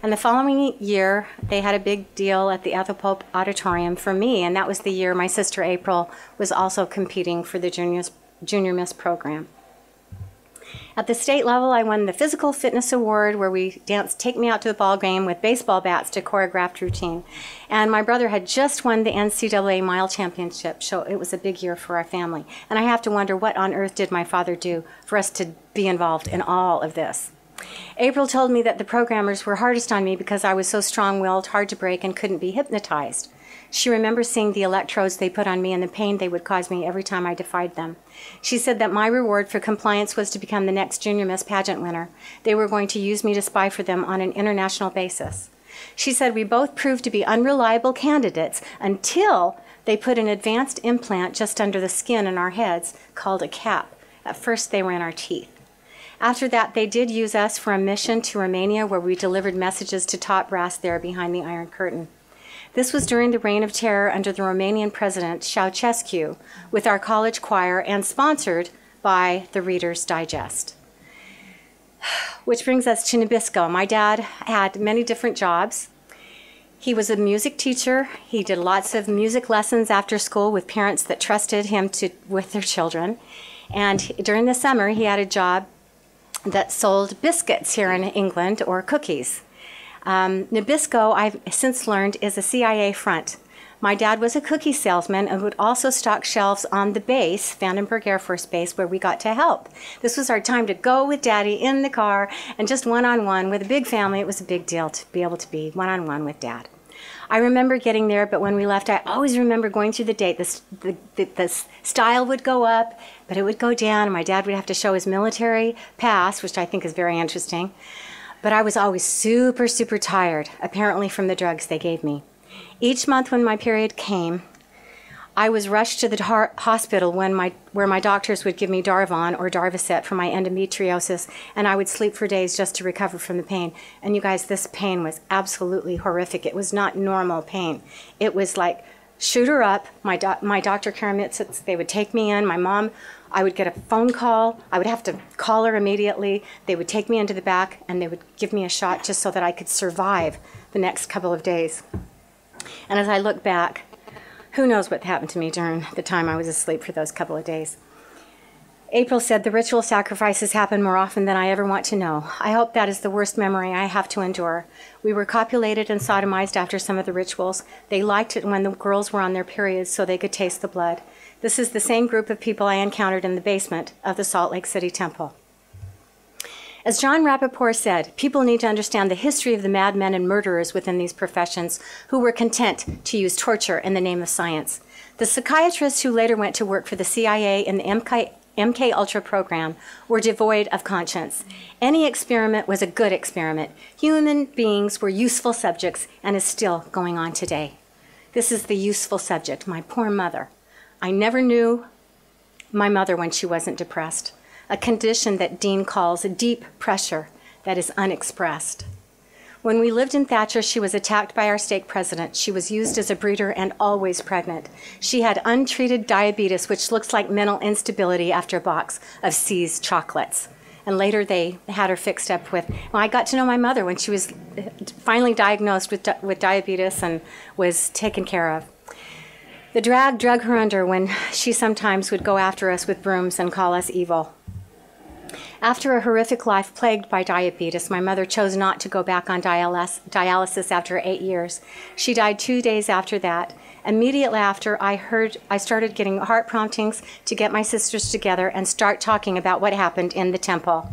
And the following year, they had a big deal at the Ethel Pope Auditorium for me, and that was the year my sister April was also competing for the Junior Miss program. At the state level, I won the Physical Fitness Award, where we danced Take Me Out to the Ball Game with baseball bats to choreographed routine. And my brother had just won the NCAA Mile Championship, so it was a big year for our family. And I have to wonder, what on earth did my father do for us to be involved in all of this? April told me that the programmers were hardest on me because I was so strong-willed, hard to break, and couldn't be hypnotized. She remembers seeing the electrodes they put on me and the pain they would cause me every time I defied them. She said that my reward for compliance was to become the next Junior Miss pageant winner. They were going to use me to spy for them on an international basis. She said we both proved to be unreliable candidates until they put an advanced implant just under the skin in our heads called a cap. At first, they were in our teeth. After that, they did use us for a mission to Romania, where we delivered messages to top brass there behind the Iron Curtain. This was during the reign of terror under the Romanian president, Ceausescu, with our college choir and sponsored by the Reader's Digest. Which brings us to Nabisco. My dad had many different jobs. He was a music teacher. He did lots of music lessons after school with parents that trusted him with their children. And during the summer, he had a job that sold biscuits here in England, or cookies. Nabisco, I've since learned, is a CIA front. My dad was a cookie salesman and would also stock shelves on the base, Vandenberg Air Force Base, where we got to help. This was our time to go with Daddy in the car, and just one-on-one with a big family. It was a big deal to be able to be one-on-one with Dad. I remember getting there, but when we left, I always remember going through the gate. The stile would go up, but it would go down, and my dad would have to show his military pass, which I think is very interesting. But I was always super, super tired, apparently from the drugs they gave me. Each month when my period came, I was rushed to the hospital where my doctors would give me Darvon or Darvocet for my endometriosis, and I would sleep for days just to recover from the pain. And you guys, this pain was absolutely horrific. It was not normal pain. It was like, shoot her up. My Dr. Karamitz, they would take me in. My mom, I would get a phone call. I would have to call her immediately. They would take me into the back, and they would give me a shot just so that I could survive the next couple of days. And as I look back, who knows what happened to me during the time I was asleep for those couple of days. April said the ritual sacrifices happen more often than I ever want to know. I hope that is the worst memory I have to endure. We were copulated and sodomized after some of the rituals. They liked it when the girls were on their periods so they could taste the blood. This is the same group of people I encountered in the basement of the Salt Lake City Temple. As John Rappaport said, people need to understand the history of the madmen and murderers within these professions who were content to use torture in the name of science. The psychiatrists who later went to work for the CIA in the MK Ultra program were devoid of conscience. Any experiment was a good experiment. Human beings were useful subjects and is still going on today. This is the useful subject, my poor mother. I never knew my mother when she wasn't depressed, a condition that Dean calls deep pressure that is unexpressed. When we lived in Thatcher, she was attacked by our stake president. She was used as a breeder and always pregnant. She had untreated diabetes, which looks like mental instability after a box of C's chocolates. And later they had her fixed up with, well, I got to know my mother when she was finally diagnosed with diabetes and was taken care of. The drag drug her under when she sometimes would go after us with brooms and call us evil. After a horrific life plagued by diabetes, my mother chose not to go back on dialysis after 8 years. She died 2 days after that. Immediately after, I started getting heart promptings to get my sisters together and start talking about what happened in the temple.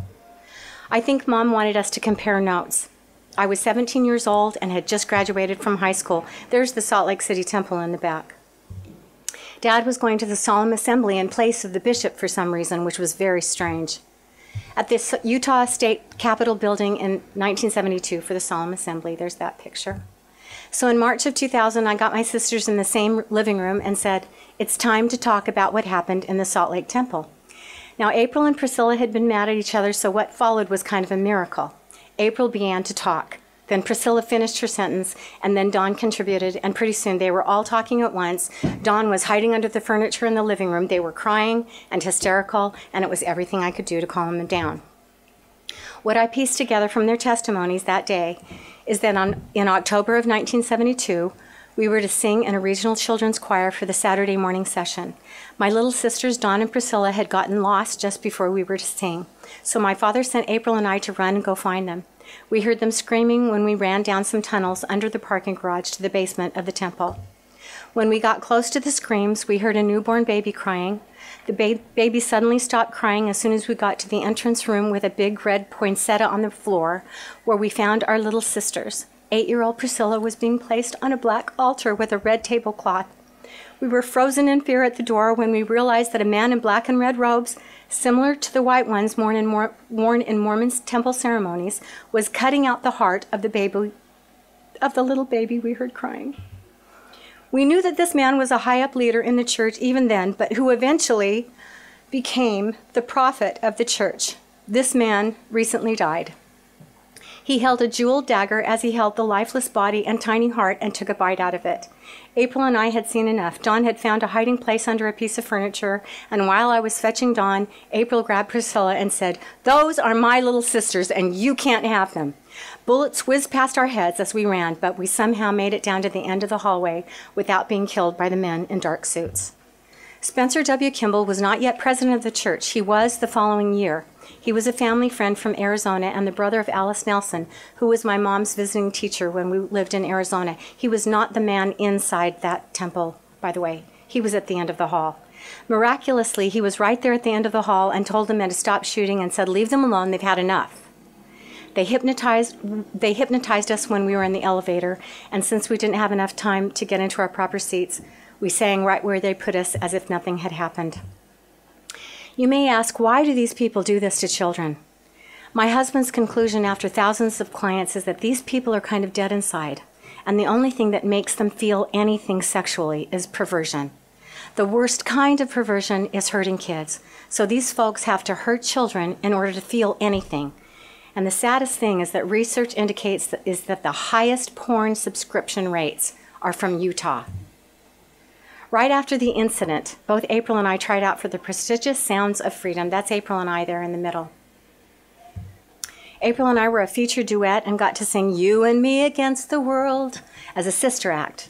I think Mom wanted us to compare notes. I was 17 years old and had just graduated from high school. There's the Salt Lake City temple in the back. Dad was going to the solemn assembly in place of the bishop for some reason, which was very strange. At the Utah State Capitol building in 1972 for the solemn assembly. There's that picture. So in March of 2000, I got my sisters in the same living room and said, it's time to talk about what happened in the Salt Lake Temple. Now, April and Priscilla had been mad at each other, so what followed was kind of a miracle. April began to talk. Then Priscilla finished her sentence, and then Dawn contributed, and pretty soon they were all talking at once. Dawn was hiding under the furniture in the living room. They were crying and hysterical, and it was everything I could do to calm them down. What I pieced together from their testimonies that day is that in October of 1972, we were to sing in a regional children's choir for the Saturday morning session. My little sisters, Dawn and Priscilla, had gotten lost just before we were to sing, so my father sent April and I to run and go find them. We heard them screaming when we ran down some tunnels under the parking garage to the basement of the temple. When we got close to the screams, we heard a newborn baby crying. The baby suddenly stopped crying as soon as we got to the entrance room with a big red poinsettia on the floor, where we found our little sisters. 8-year-old Priscilla was being placed on a black altar with a red tablecloth. We were frozen in fear at the door when we realized that a man in black and red robes, similar to the white ones worn in Mormon temple ceremonies, was cutting out the heart of the little baby we heard crying. We knew that this man was a high-up leader in the church even then, but who eventually became the prophet of the church. This man recently died. He held a jeweled dagger as he held the lifeless body and tiny heart and took a bite out of it. April and I had seen enough. Dawn had found a hiding place under a piece of furniture, and while I was fetching Dawn, April grabbed Priscilla and said, "Those are my little sisters, and you can't have them." Bullets whizzed past our heads as we ran, but we somehow made it down to the end of the hallway without being killed by the men in dark suits. Spencer W. Kimball was not yet president of the church. He was the following year. He was a family friend from Arizona and the brother of Alice Nelson, who was my mom's visiting teacher when we lived in Arizona. He was not the man inside that temple, by the way. He was at the end of the hall. Miraculously, he was right there at the end of the hall and told the men to stop shooting and said, "Leave them alone, they've had enough." They hypnotized us when we were in the elevator, and since we didn't have enough time to get into our proper seats, we sang right where they put us as if nothing had happened. You may ask, why do these people do this to children? My husband's conclusion after thousands of clients is that these people are kind of dead inside, and the only thing that makes them feel anything sexually is perversion. The worst kind of perversion is hurting kids, so these folks have to hurt children in order to feel anything. And the saddest thing is that research indicates that the highest porn subscription rates are from Utah. Right after the incident, both April and I tried out for the prestigious Sounds of Freedom. That's April and I there in the middle. April and I were a featured duet and got to sing "You and Me Against the World" as a sister act.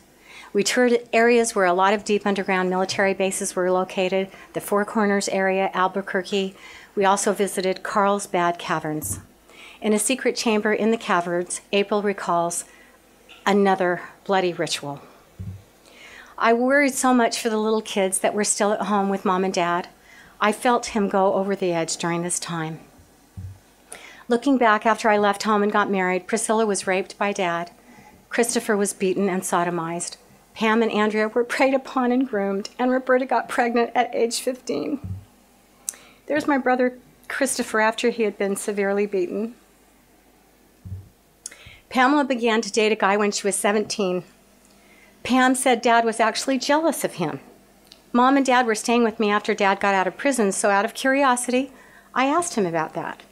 We toured areas where a lot of deep underground military bases were located, the Four Corners area, Albuquerque. We also visited Carlsbad Caverns. In a secret chamber in the caverns, April recalls another bloody ritual. I worried so much for the little kids that were still at home with Mom and Dad. I felt him go over the edge during this time. Looking back after I left home and got married, Priscilla was raped by Dad. Christopher was beaten and sodomized. Pam and Andrea were preyed upon and groomed, and Roberta got pregnant at age 15. There's my brother Christopher after he had been severely beaten. Pamela began to date a guy when she was 17. Pam said Dad was actually jealous of him. Mom and Dad were staying with me after Dad got out of prison, so out of curiosity, I asked him about that.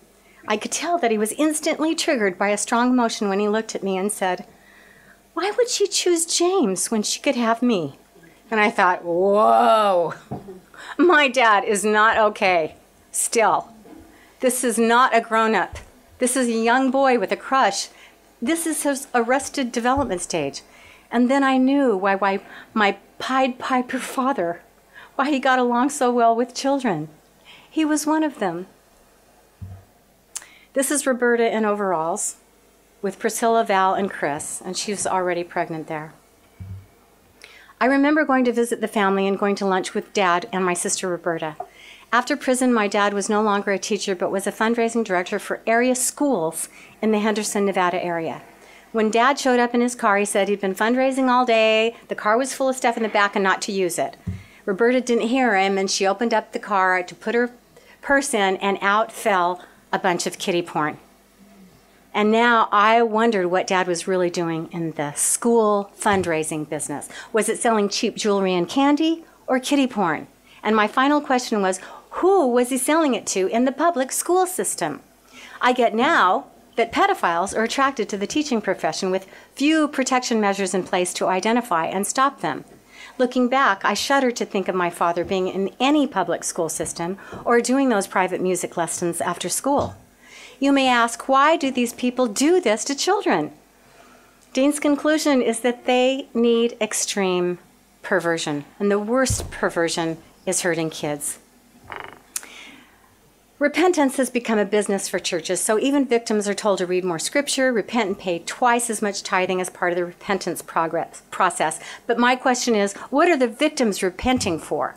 I could tell that he was instantly triggered by a strong emotion when he looked at me and said, "Why would she choose James when she could have me?" And I thought, whoa, my dad is not okay still. This is not a grown-up. This is a young boy with a crush. This is his arrested development stage. And then I knew why my Pied Piper father, why he got along so well with children. He was one of them. This is Roberta in overalls with Priscilla, Val, and Chris, and she was already pregnant there. I remember going to visit the family and going to lunch with Dad and my sister Roberta. After prison, my dad was no longer a teacher, but was a fundraising director for area schools in the Henderson, Nevada area. When Dad showed up in his car, he said he'd been fundraising all day, the car was full of stuff in the back and not to use it. Roberta didn't hear him, and she opened up the car to put her purse in, and out fell a bunch of kiddie porn. And now I wondered what Dad was really doing in the school fundraising business. Was it selling cheap jewelry and candy or kiddie porn? And my final question was, who was he selling it to in the public school system? I get now that pedophiles are attracted to the teaching profession with few protection measures in place to identify and stop them. Looking back, I shudder to think of my father being in any public school system or doing those private music lessons after school. You may ask, why do these people do this to children? Dean's conclusion is that they need extreme perversion, and the worst perversion is hurting kids. Repentance has become a business for churches, so even victims are told to read more scripture, repent, and pay twice as much tithing as part of the repentance process. But my question is, what are the victims repenting for?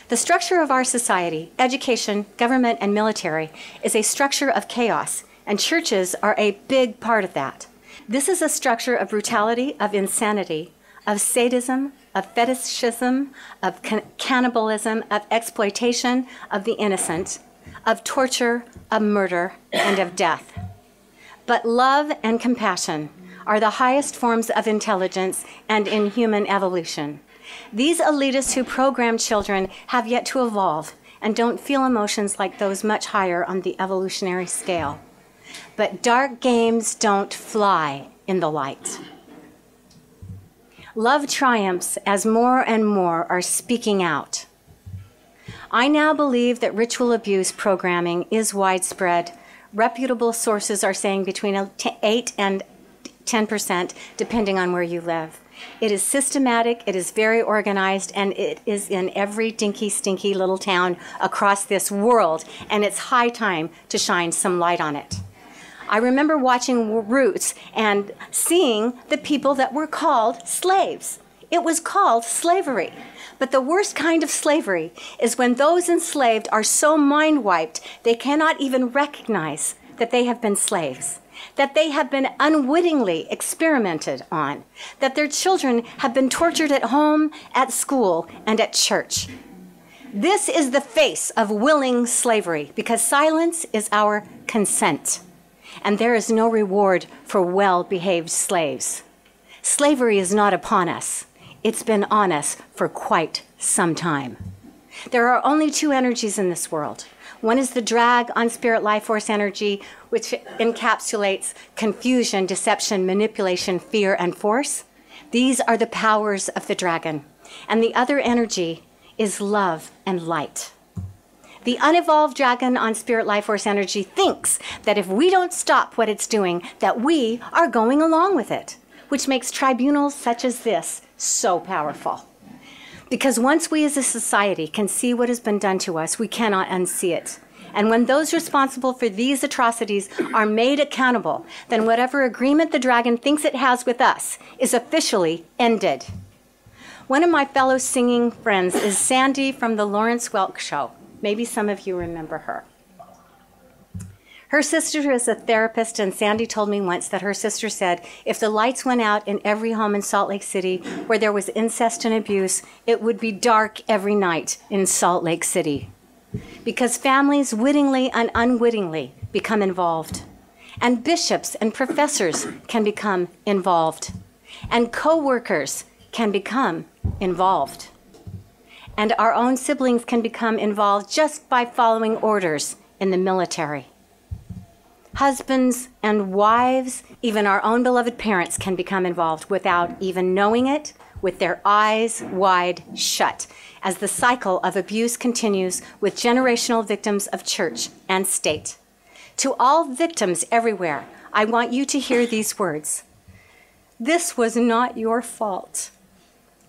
The structure of our society, education, government, and military, is a structure of chaos, and churches are a big part of that. This is a structure of brutality, of insanity, of sadism, of fetishism, of cannibalism, of exploitation of the innocent, of torture, of murder, and of death. But love and compassion are the highest forms of intelligence and in human evolution. These elitists who program children have yet to evolve and don't feel emotions like those much higher on the evolutionary scale. But dark games don't fly in the light. Love triumphs as more and more are speaking out. I now believe that ritual abuse programming is widespread. Reputable sources are saying between 8 and 10%, depending on where you live. It is systematic, it is very organized, and it is in every dinky, stinky little town across this world, and it's high time to shine some light on it. I remember watching Roots and seeing the people that were called slaves. It was called slavery. But the worst kind of slavery is when those enslaved are so mind-wiped they cannot even recognize that they have been slaves, that they have been unwittingly experimented on, that their children have been tortured at home, at school, and at church. This is the face of willing slavery, because silence is our consent, and there is no reward for well-behaved slaves. Slavery is not upon us. It's been on us for quite some time. There are only two energies in this world. One is the drag on spirit life force energy, which encapsulates confusion, deception, manipulation, fear, and force. These are the powers of the dragon. And the other energy is love and light. The unevolved dragon on spirit life force energy thinks that if we don't stop what it's doing, that we are going along with it, which makes tribunals such as this so powerful. Because once we as a society can see what has been done to us, we cannot unsee it. And when those responsible for these atrocities are made accountable, then whatever agreement the dragon thinks it has with us is officially ended. One of my fellow singing friends is Sandy from the Lawrence Welk Show. Maybe some of you remember her. Her sister is a therapist, and Sandy told me once that her sister said if the lights went out in every home in Salt Lake City where there was incest and abuse, it would be dark every night in Salt Lake City. because families wittingly and unwittingly become involved, and bishops and professors can become involved, and co-workers can become involved, and our own siblings can become involved just by following orders in the military. Husbands and wives, even our own beloved parents, can become involved without even knowing it, with their eyes wide shut, as the cycle of abuse continues with generational victims of church and state. To all victims everywhere, I want you to hear these words. This was not your fault.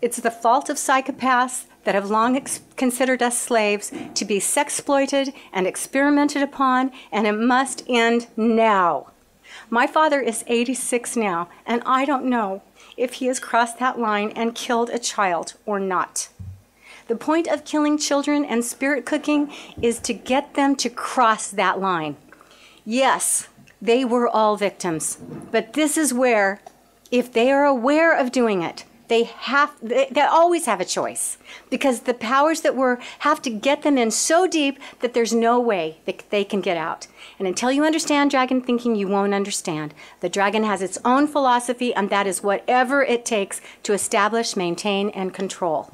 It's the fault of psychopaths that have long considered us slaves to be sexploited and experimented upon, and it must end now. My father is 86 now, and I don't know if he has crossed that line and killed a child or not. The point of killing children and spirit cooking is to get them to cross that line. Yes, they were all victims, but this is where, if they are aware of doing it, they always have a choice, because the powers that were have to get them in so deep that there's no way that they can get out. And until you understand dragon thinking, you won't understand. The dragon has its own philosophy, and that is whatever it takes to establish, maintain, and control.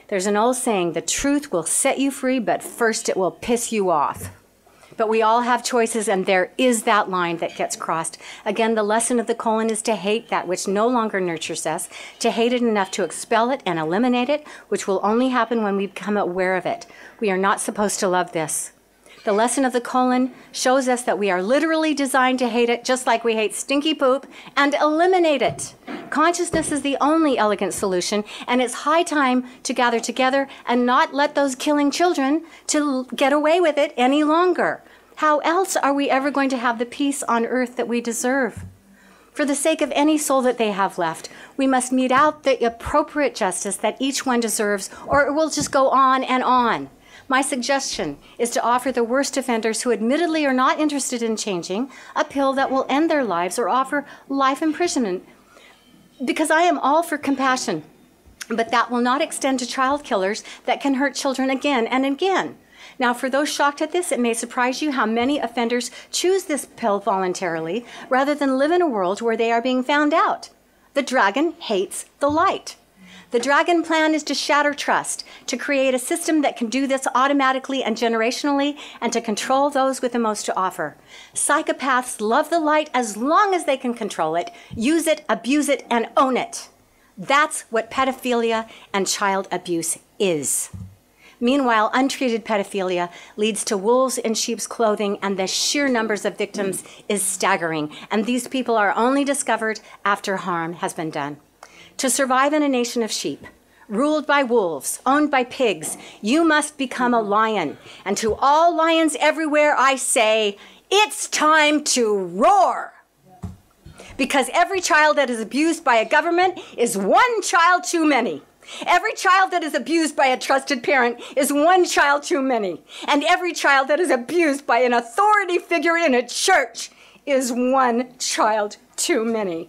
There's an old saying, the truth will set you free, but first it will piss you off. But we all have choices, and there is that line that gets crossed. Again, the lesson of the colon is to hate that which no longer nurtures us, to hate it enough to expel it and eliminate it, which will only happen when we become aware of it. We are not supposed to love this. The lesson of the colon shows us that we are literally designed to hate it, just like we hate stinky poop, and eliminate it. Consciousness is the only elegant solution, and it's high time to gather together and not let those killing children to get away with it any longer. How else are we ever going to have the peace on earth that we deserve? For the sake of any soul that they have left, we must mete out the appropriate justice that each one deserves, or it will just go on and on. My suggestion is to offer the worst offenders who admittedly are not interested in changing a pill that will end their lives, or offer life imprisonment, because I am all for compassion, but that will not extend to child killers that can hurt children again and again. Now, for those shocked at this, it may surprise you how many offenders choose this pill voluntarily rather than live in a world where they are being found out. The dragon hates the light. The dragon plan is to shatter trust, to create a system that can do this automatically and generationally, and to control those with the most to offer. Psychopaths love the light as long as they can control it, use it, abuse it, and own it. That's what pedophilia and child abuse is. Meanwhile, untreated pedophilia leads to wolves in sheep's clothing, and the sheer numbers of victims is staggering, and these people are only discovered after harm has been done. To survive in a nation of sheep, ruled by wolves, owned by pigs, you must become a lion. And to all lions everywhere, I say, it's time to roar. Because every child that is abused by a government is one child too many. Every child that is abused by a trusted parent is one child too many. And every child that is abused by an authority figure in a church is one child too many.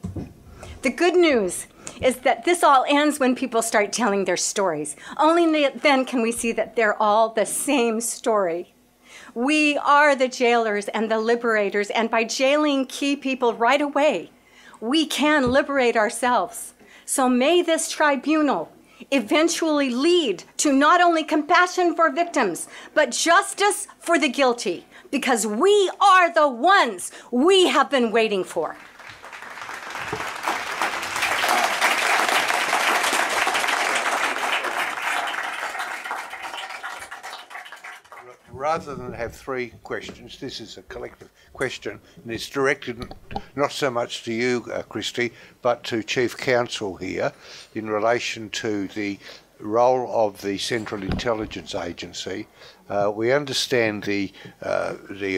The good news is that this all ends when people start telling their stories. Only then can we see that they're all the same story. We are the jailers and the liberators, and by jailing key people right away, we can liberate ourselves. So may this tribunal eventually lead to not only compassion for victims, but justice for the guilty, because we are the ones we have been waiting for. Rather than have three questions, this is a collective question, and it's directed not so much to you, Kristy, but to Chief Counsel here in relation to the role of the Central Intelligence Agency. We understand the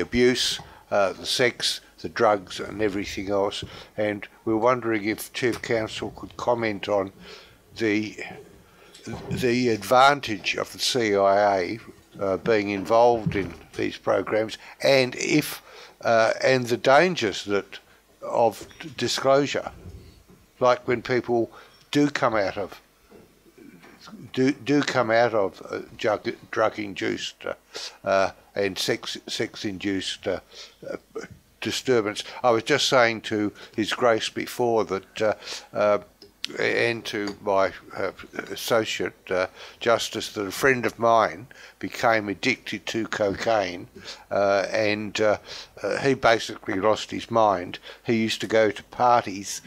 abuse, the sex, the drugs and everything else, and we're wondering if Chief Counsel could comment on the advantage of the CIA being involved in these programs, and and the dangers of disclosure, like when people do come out of do come out of drug-induced and sex-induced disturbance. I was just saying to His Grace before that, and to my associate Justice, that a friend of mine became addicted to cocaine, and he basically lost his mind. He used to go to parties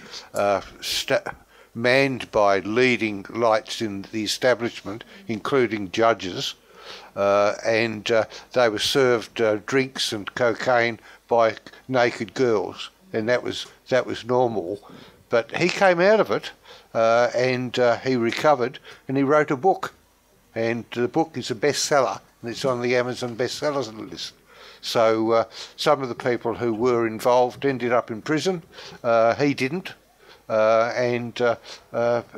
manned by leading lights in the establishment, including judges, and they were served drinks and cocaine by naked girls, and that was normal. But he came out of it, and he recovered, and he wrote a book, and the book is a bestseller, and it's on the Amazon bestsellers list. So some of the people who were involved ended up in prison. He didn't. And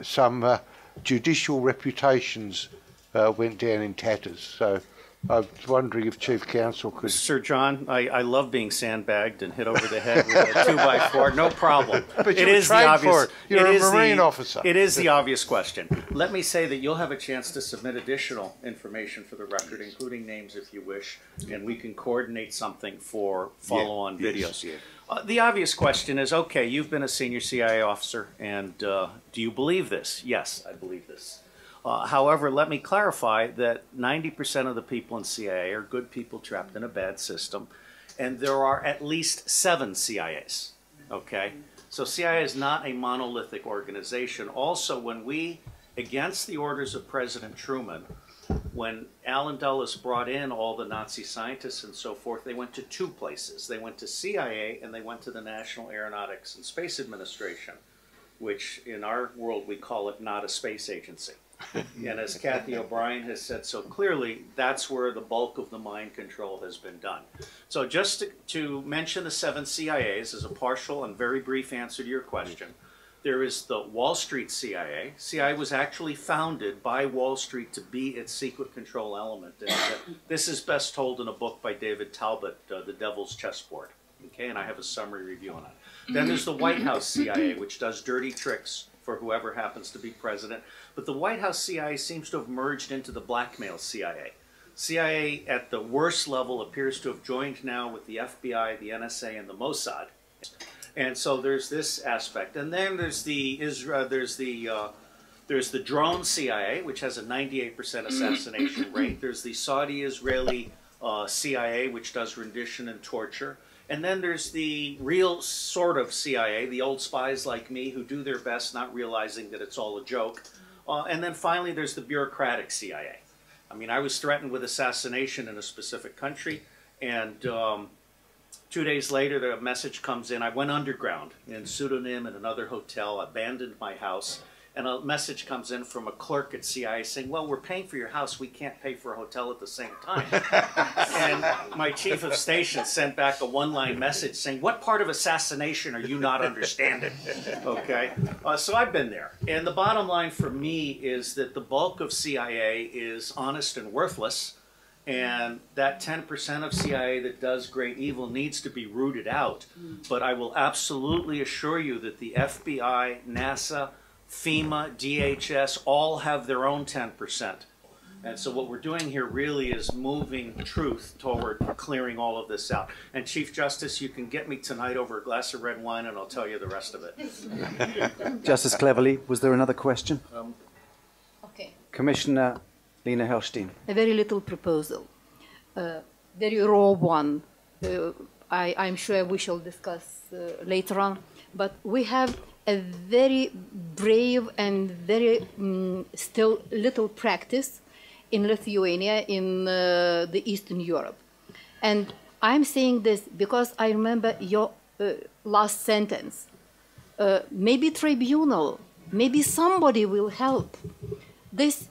some judicial reputations went down in tatters. So I was wondering if Chief Counsel could... Sir John, I love being sandbagged and hit over the head with a 2x4. No problem. But you're trained for it. You're a Marine officer. It is the obvious question. Let me say that you'll have a chance to submit additional information for the record, including names if you wish, and we can coordinate something for follow-on videos. Yes. The obvious question is, okay, you've been a senior CIA officer, and do you believe this? Yes, I believe this. However, let me clarify that 90% of the people in CIA are good people trapped in a bad system, and there are at least 7 CIAs, okay? So CIA is not a monolithic organization. Also, when we, against the orders of President Truman, when Allen Dulles brought in all the Nazi scientists and so forth, they went to 2 places. They went to CIA and they went to the National Aeronautics and Space Administration, which in our world we call it not a space agency. And as Kathy O'Brien has said so clearly, that's where the bulk of the mind control has been done. So just to mention the 7 CIAs as a partial and very brief answer to your question, there is the Wall Street CIA. CIA was actually founded by Wall Street to be its secret control element. And this is best told in a book by David Talbot, The Devil's Chessboard. Okay, and I have a summary review on it. Then there's the White House CIA, which does dirty tricks for whoever happens to be president. But the White House CIA seems to have merged into the blackmail CIA. CIA at the worst level appears to have joined now with the FBI, the NSA, and the Mossad. And so there's this aspect. And then there's the drone CIA, which has a 98% assassination rate. There's the Saudi-Israeli CIA, which does rendition and torture. And then there's the real sort of CIA, the old spies like me who do their best not realizing that it's all a joke. And then finally there's the bureaucratic CIA. I mean, I was threatened with assassination in a specific country, and 2 days later the message comes in. I went underground in pseudonym in another hotel, abandoned my house, and a message comes in from a clerk at CIA saying, well, we're paying for your house, we can't pay for a hotel at the same time. And my chief of station sent back a one-line message saying, what part of assassination are you not understanding? Okay, so I've been there. And the bottom line for me is that the bulk of CIA is honest and worthless, and that 10% of CIA that does great evil needs to be rooted out. But I will absolutely assure you that the FBI, NASA, FEMA, DHS, all have their own 10%. And so what we're doing here really is moving truth toward clearing all of this out. And Chief Justice, you can get me tonight over a glass of red wine and I'll tell you the rest of it. Justice Cleverly, was there another question? Okay. Commissioner Lena Helstein. A very little proposal. Very raw one. I'm sure we shall discuss later on. But we have a very brave and very still little practice in Lithuania, in the Eastern Europe. And I'm saying this because I remember your last sentence. Maybe tribunal, maybe somebody will help. This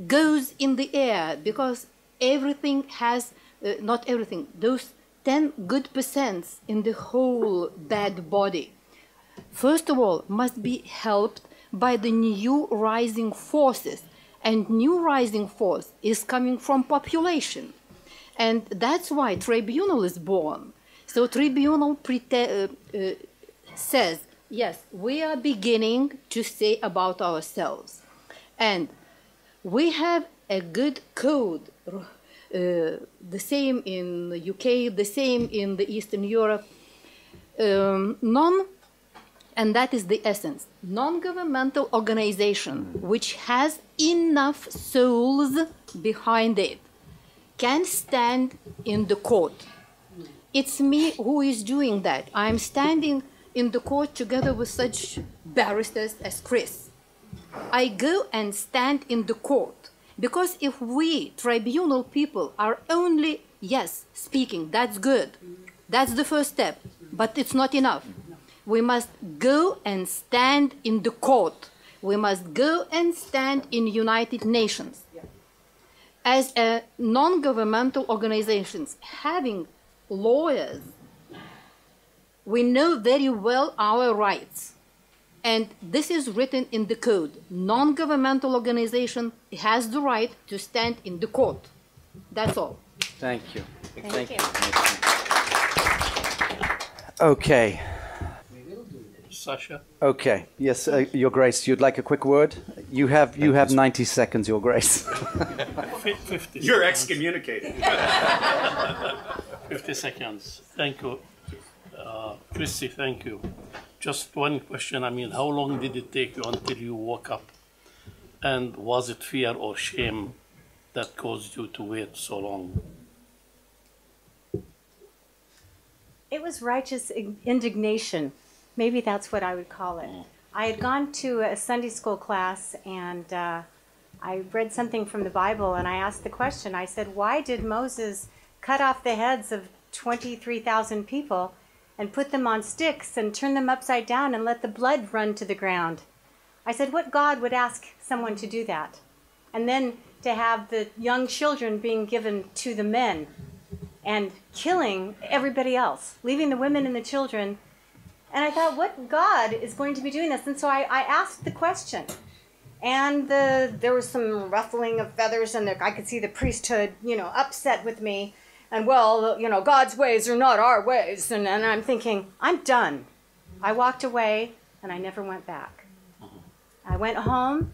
goes in the air because everything has, not everything, those 10 good percents in the whole bad body, first of all, must be helped by the new rising forces. And new rising force is coming from population. And that's why tribunal is born. So tribunal says, yes, we are beginning to say about ourselves. And We have a good code, the same in the UK, the same in the Eastern Europe. And that is the essence, non-governmental organization which has enough souls behind it can stand in the court. It's me who is doing that. I'm standing in the court together with such barristers as Chris. I go and stand in the court because if we tribunal people are only, yes, speaking, that's good. That's the first step, but it's not enough. We must go and stand in the court. We must go and stand in United Nations. As a non-governmental organizations having lawyers, we know very well our rights. And this is written in the code. Non-governmental organization has the right to stand in the court. That's all. Thank you. Thank you. Okay. Sasha? Okay. Yes, Your Grace, you'd like a quick word? You have 90 seconds, Your Grace. 50 You're seconds. excommunicated. 50 seconds. Thank you. Kristy, thank you. Just one question. I mean, how long did it take you until you woke up? And was it fear or shame that caused you to wait so long? It was righteous indignation. Maybe that's what I would call it. I had gone to a Sunday school class and I read something from the Bible and I asked the question. I said, why did Moses cut off the heads of 23,000 people and put them on sticks and turn them upside down and let the blood run to the ground? I said, what God would ask someone to do that? And then to have the young children being given to the men and killing everybody else, leaving the women and the children. And I thought, what God is going to be doing this? And so I asked the question. And there was some ruffling of feathers, and I could see the priesthood, upset with me. And, well, God's ways are not our ways. And I'm thinking, I'm done. I walked away, and I never went back. I went home,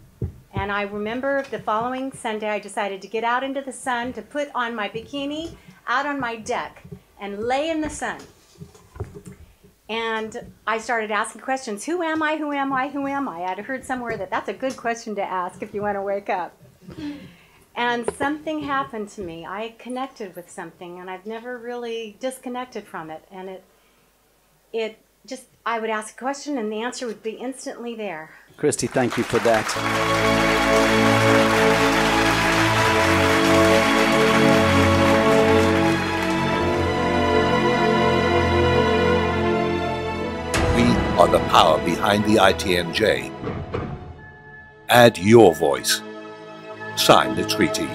and I remember the following Sunday, I decided to get out into the sun, to put on my bikini out on my deck and lay in the sun. And I started asking questions. Who am I? Who am I? Who am I? I'd heard somewhere that that's a good question to ask if you want to wake up. And something happened to me. I connected with something, and I've never really disconnected from it. And it just, I would ask a question, and the answer would be instantly there. Kristy, thank you for that. Are the power behind the ITNJ. Add your voice. Sign the treaty.